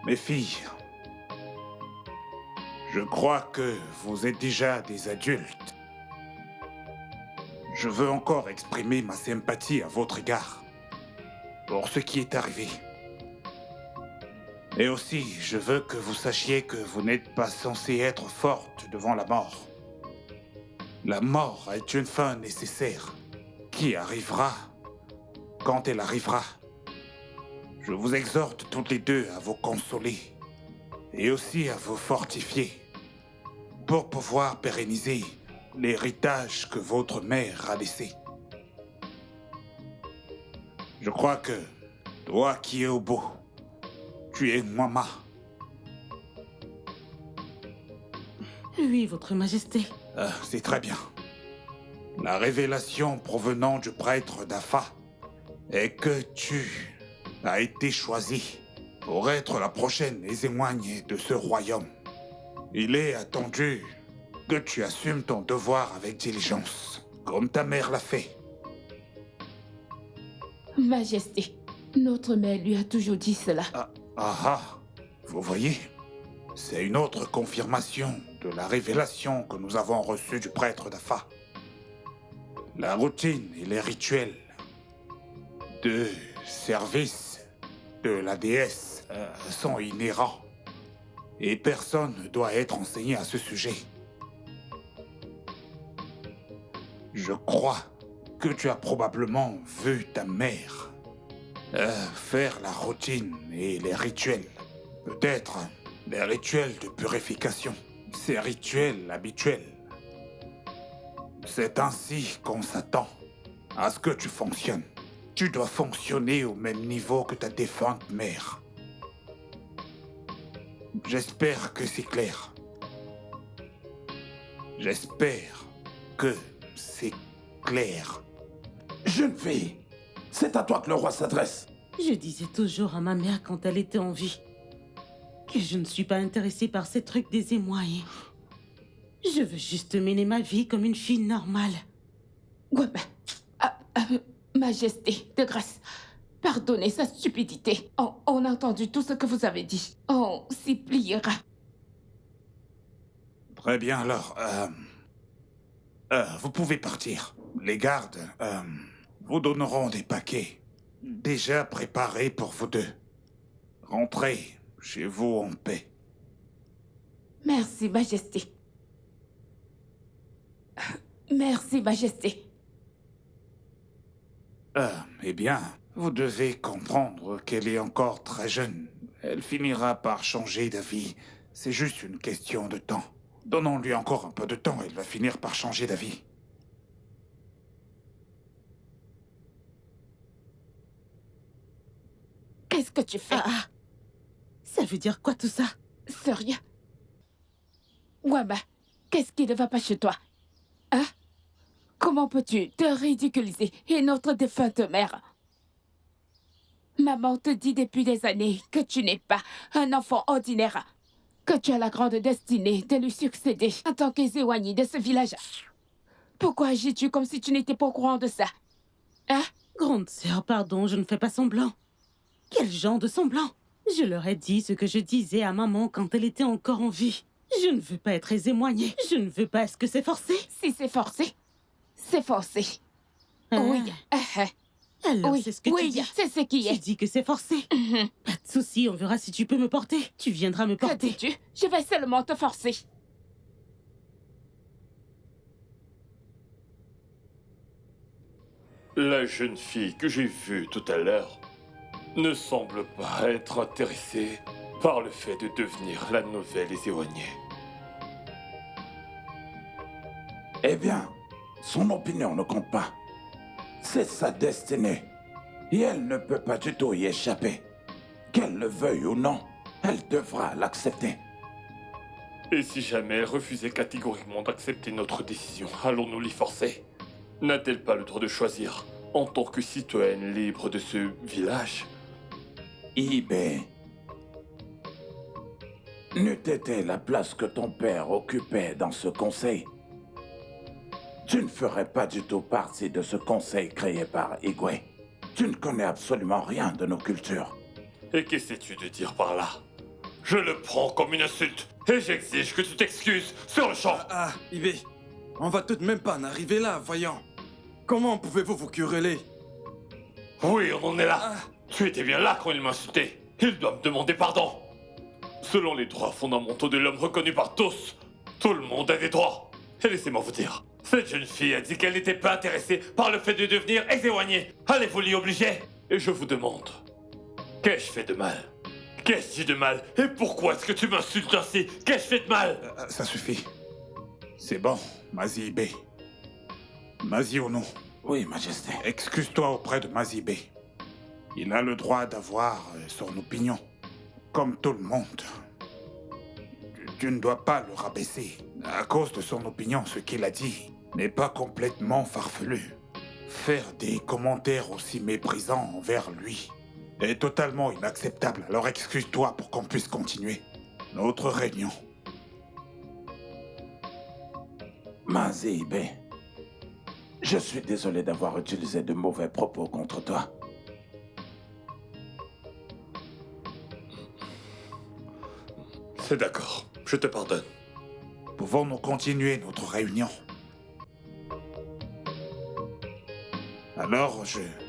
Mes filles, je crois que vous êtes déjà des adultes. Je veux encore exprimer ma sympathie à votre égard pour ce qui est arrivé. Et aussi, je veux que vous sachiez que vous n'êtes pas censé être forte devant la mort. La mort est une fin nécessaire qui arrivera quand elle arrivera. Je vous exhorte toutes les deux à vous consoler et aussi à vous fortifier pour pouvoir pérenniser l'héritage que votre mère a laissé. Je crois que toi qui es au bout, tu es Mwama. Oui, Votre Majesté. C'est très bien. La révélation provenant du prêtre d'Afa est que tu as été choisi pour être la prochaine Ezémoigne de ce royaume. Il est attendu que tu assumes ton devoir avec diligence, comme ta mère l'a fait. Majesté, notre mère lui a toujours dit cela. Vous voyez, c'est une autre confirmation de la révélation que nous avons reçue du prêtre d'Afa. La routine et les rituels de service de la déesse sont inhérents et personne ne doit être enseigné à ce sujet. Je crois que tu as probablement vu ta mère faire la routine et les rituels. Peut-être les rituels de purification. Ces rituels habituels. C'est ainsi qu'on s'attend à ce que tu fonctionnes. Tu dois fonctionner au même niveau que ta défunte mère. J'espère que c'est clair. J'espère que c'est clair. Jeune fille, c'est à toi que le roi s'adresse. Je disais toujours à ma mère quand elle était en vie que je ne suis pas intéressée par ces trucs des émois. Je veux juste mener ma vie comme une fille normale. Gwamba, Majesté, de grâce, pardonnez sa stupidité. On a entendu tout ce que vous avez dit. On s'y pliera. Très bien, alors. Vous pouvez partir. Les gardes vous donneront des paquets déjà préparés pour vous deux. Rentrez chez vous en paix. Merci, Majesté. Merci, Majesté. Eh bien, vous devez comprendre qu'elle est encore très jeune. Elle finira par changer d'avis. C'est juste une question de temps. Donnons-lui encore un peu de temps, elle va finir par changer d'avis. Qu'est-ce que tu fais? Ça veut dire quoi tout ça? C'est rien. Gwamba, qu'est-ce qui ne va pas chez toi? Hein? Comment peux-tu te ridiculiser et notre défunte mère? Maman te dit depuis des années que tu n'es pas un enfant ordinaire, que tu as la grande destinée de lui succéder en tant qu'Ezéouani de ce village. Pourquoi agis-tu comme si tu n'étais pas au courant de ça? Hein? Grande sœur, pardon, je ne fais pas semblant. Quel genre de semblant? Je leur ai dit ce que je disais à maman quand elle était encore en vie. Je ne veux pas être Ezémoignée. Je ne veux pas. Est-ce que c'est forcé? Si c'est forcé, c'est forcé. Oui. Alors, oui, c'est ce que tu dis. C'est ce qui est. Tu dis que c'est forcé. Pas de souci, on verra si tu peux me porter. Tu viendras me porter. Que dis-tu? Je vais seulement te forcer. La jeune fille que j'ai vue tout à l'heure ne semble pas être intéressée par le fait de devenir la nouvelle Ezéouagnée. Eh bien, son opinion ne compte pas. C'est sa destinée. Et elle ne peut pas du tout y échapper. Qu'elle le veuille ou non, elle devra l'accepter. Et si jamais elle refusait catégoriquement d'accepter notre décision, allons-nous l'y forcer? N'a-t-elle pas le droit de choisir, en tant que citoyenne libre de ce village? Ibé, n'eût été la place que ton père occupait dans ce conseil, tu ne ferais pas du tout partie de ce conseil créé par Igwe. Tu ne connais absolument rien de nos cultures. Et qu'essaies-tu de dire par là? Je le prends comme une insulte et j'exige que tu t'excuses sur le champ. Ibé, on va tout de même pas en arriver là, voyons. Comment pouvez-vous vous quereller? Oui, on en est là. Tu étais bien là quand il m'a insulté. Il doit me demander pardon. Selon les droits fondamentaux de l'homme reconnus par tous, tout le monde a des droits. Et laissez-moi vous dire, cette jeune fille a dit qu'elle n'était pas intéressée par le fait de devenir ex-éloignée. Allez-vous l'y obliger? Et je vous demande, qu'ai-je fait de mal? Qu'ai-je dit de mal? Et pourquoi est-ce que tu m'insultes ainsi? Qu'ai-je fait de mal? Ça suffit. C'est bon, Mazi-Ibé. Mazi-Ono. Oui, Majesté. Excuse-toi auprès de Mazi-Ibé. Il a le droit d'avoir son opinion, comme tout le monde. Tu ne dois pas le rabaisser. À cause de son opinion, ce qu'il a dit n'est pas complètement farfelu. Faire des commentaires aussi méprisants envers lui est totalement inacceptable. Alors excuse-toi pour qu'on puisse continuer notre réunion. Mazi-Ibé, je suis désolé d'avoir utilisé de mauvais propos contre toi. C'est d'accord, je te pardonne. Pouvons-nous continuer notre réunion? Alors,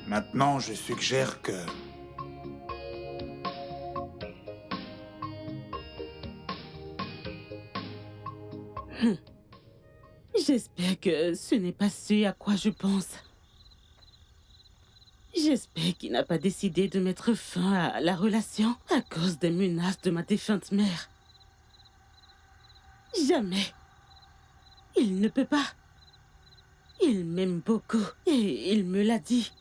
maintenant, je suggère que... J'espère que ce n'est pas ce à quoi je pense. J'espère qu'il n'a pas décidé de mettre fin à la relation à cause des menaces de ma défunte mère. Jamais. Il ne peut pas. Il m'aime beaucoup et il me l'a dit.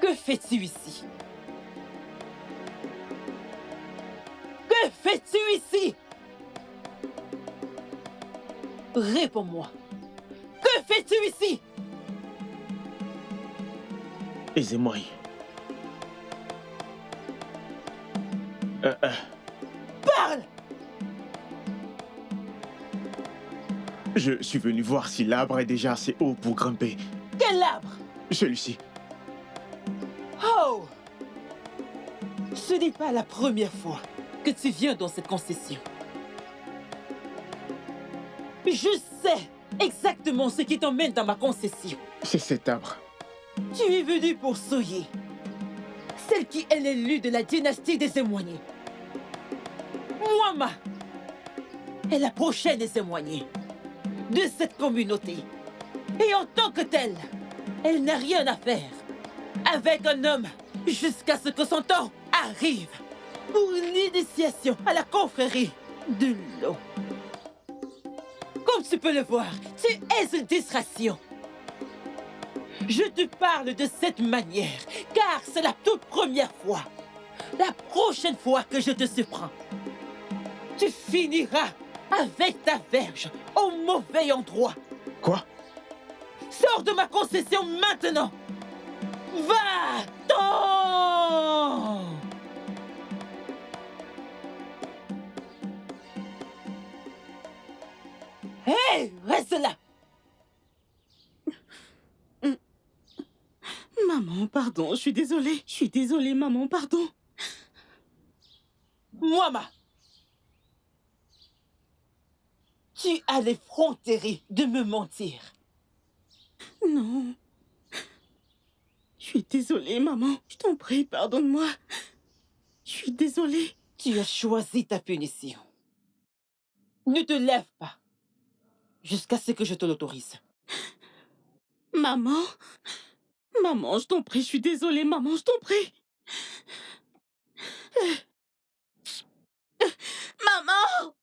Que fais-tu ici? Que fais-tu ici? Réponds-moi. Que fais-tu ici? Aisez-moi. Parle! Je suis venu voir si l'arbre est déjà assez haut pour grimper. Quel arbre? Celui-ci. Oh! Ce n'est pas la première fois que tu viens dans cette concession. Je sais exactement ce qui t'emmène dans ma concession. C'est cet arbre. Tu es venu pour Soye, celle qui est l'élue de la dynastie des Émoignés. Mwama est la prochaine Émoignée de cette communauté. Et en tant que telle, elle n'a rien à faire avec un homme jusqu'à ce que son temps arrive pour l'initiation à la confrérie de l'eau. Comme tu peux le voir, tu es une distraction. Je te parle de cette manière, car c'est la toute première fois. La prochaine fois que je te surprends, tu finiras avec ta verge au mauvais endroit. Quoi? Sors de ma concession maintenant! Va-t'en! Hé, reste là! Maman, pardon, je suis désolée. Je suis désolée, maman, pardon. Mwama, tu as l'effronterie de me mentir. Non. Je suis désolée, maman. Je t'en prie, pardonne-moi. Je suis désolée. Tu as choisi ta punition. Ne te lève pas jusqu'à ce que je te l'autorise. Maman? Maman, je t'en prie, je suis désolée, maman, je t'en prie. Maman!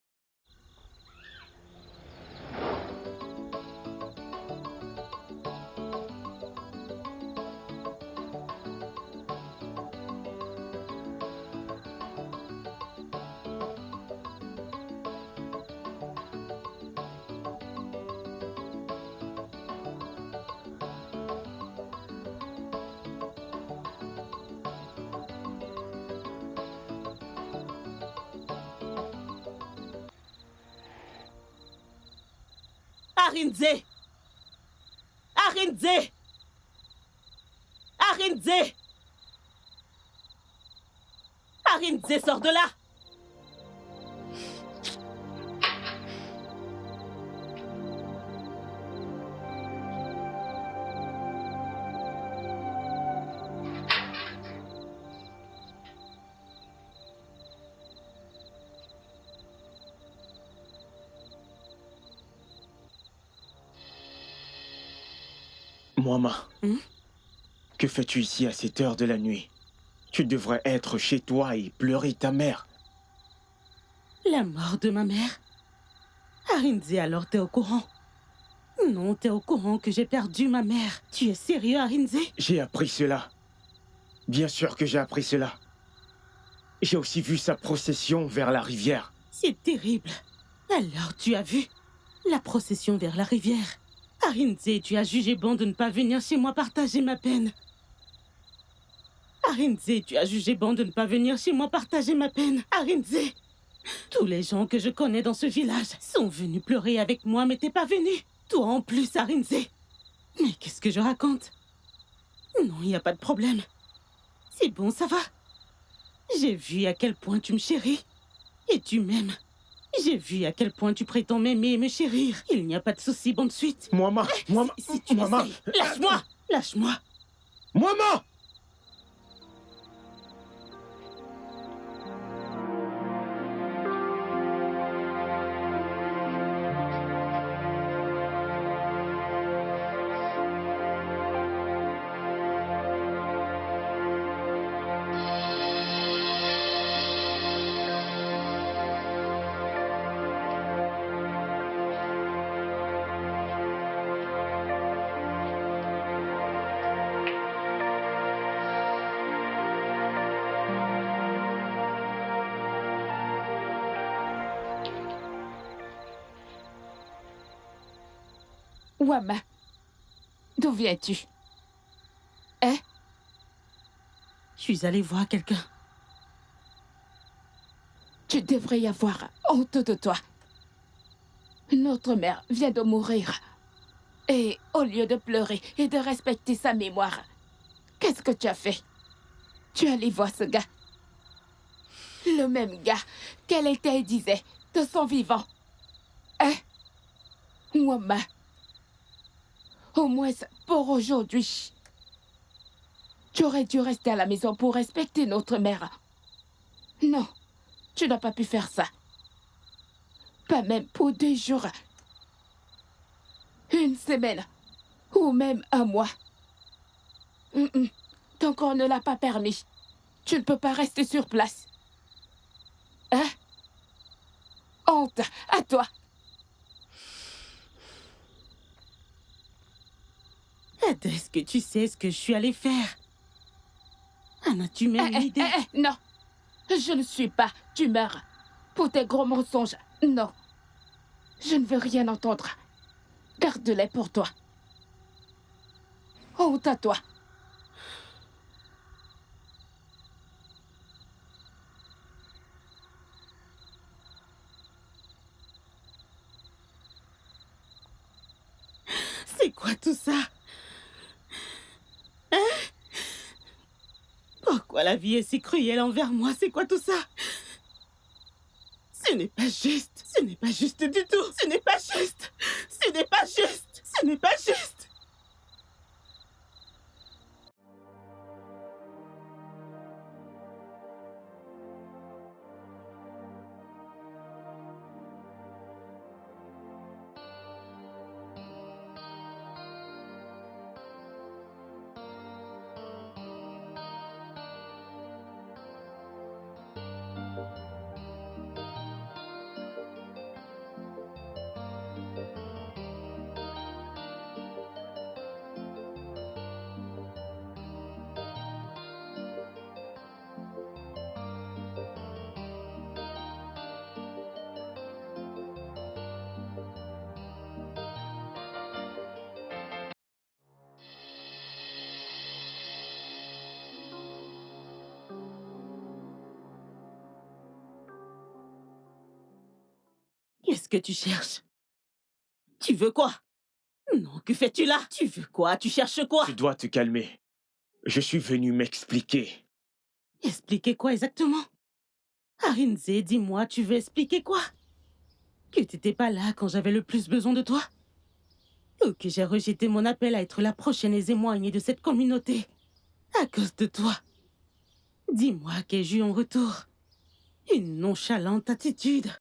Arinze! Arinze! Arinze! Arinze, sors de là! Moama, que fais-tu ici à cette heure de la nuit? Tu devrais être chez toi et pleurer ta mère. La mort de ma mère? Arinze, alors t'es au courant? Non, t'es au courant que j'ai perdu ma mère. Tu es sérieux, Arinze? J'ai appris cela. Bien sûr que j'ai appris cela. J'ai aussi vu sa procession vers la rivière. C'est terrible. Alors tu as vu la procession vers la rivière. Arinze, tu as jugé bon de ne pas venir chez moi partager ma peine. Arinze, tu as jugé bon de ne pas venir chez moi partager ma peine. Arinze, tous les gens que je connais dans ce village sont venus pleurer avec moi, mais t'es pas venu. Toi en plus, Arinze. Mais qu'est-ce que je raconte? Non, il n'y a pas de problème. C'est bon, ça va. J'ai vu à quel point tu me chéris. Et tu m'aimes. J'ai vu à quel point tu prétends m'aimer et me chérir. Il n'y a pas de souci, bonne suite. Moama, Si tu essayes, lâche-moi. Lâche-moi. Moama! Wama, d'où viens-tu? Hein? Je suis allée voir quelqu'un. Tu devrais y avoir honte de toi. Notre mère vient de mourir. Et au lieu de pleurer et de respecter sa mémoire, qu'est-ce que tu as fait? Tu es allé voir ce gars. Le même gars qu'elle était et disait de son vivant. Hein? Wama. Au moins pour aujourd'hui. Tu aurais dû rester à la maison pour respecter notre mère. Non, tu n'as pas pu faire ça. Pas même pour 2 jours. 1 semaine. Ou même 1 mois. Ton corps ne l'a pas permis. Tu ne peux pas rester sur place. Hein? Honte à toi. Est-ce que tu sais ce que je suis allée faire? En as-tu même une idée? Non, je ne suis pas. Tu meurs. Pour tes gros mensonges. Non. Je ne veux rien entendre. Garde-les pour toi. Honte à toi. C'est quoi tout ça? Hein? Pourquoi la vie est si cruelle envers moi? C'est quoi tout ça? Ce n'est pas juste. Ce n'est pas juste du tout. Ce n'est pas juste. Ce n'est pas juste. Ce n'est pas juste. Qu'est-ce que tu cherches? Tu veux quoi? Non, que fais-tu là? Tu veux quoi? Tu cherches quoi? Tu dois te calmer. Je suis venu m'expliquer. Expliquer quoi exactement? Arinze, dis-moi, tu veux expliquer quoi? Que t'étais pas là quand j'avais le plus besoin de toi? Ou que j'ai rejeté mon appel à être la prochaine émoignée de cette communauté à cause de toi? Dis-moi qu'ai-je eu en retour? Une nonchalante attitude.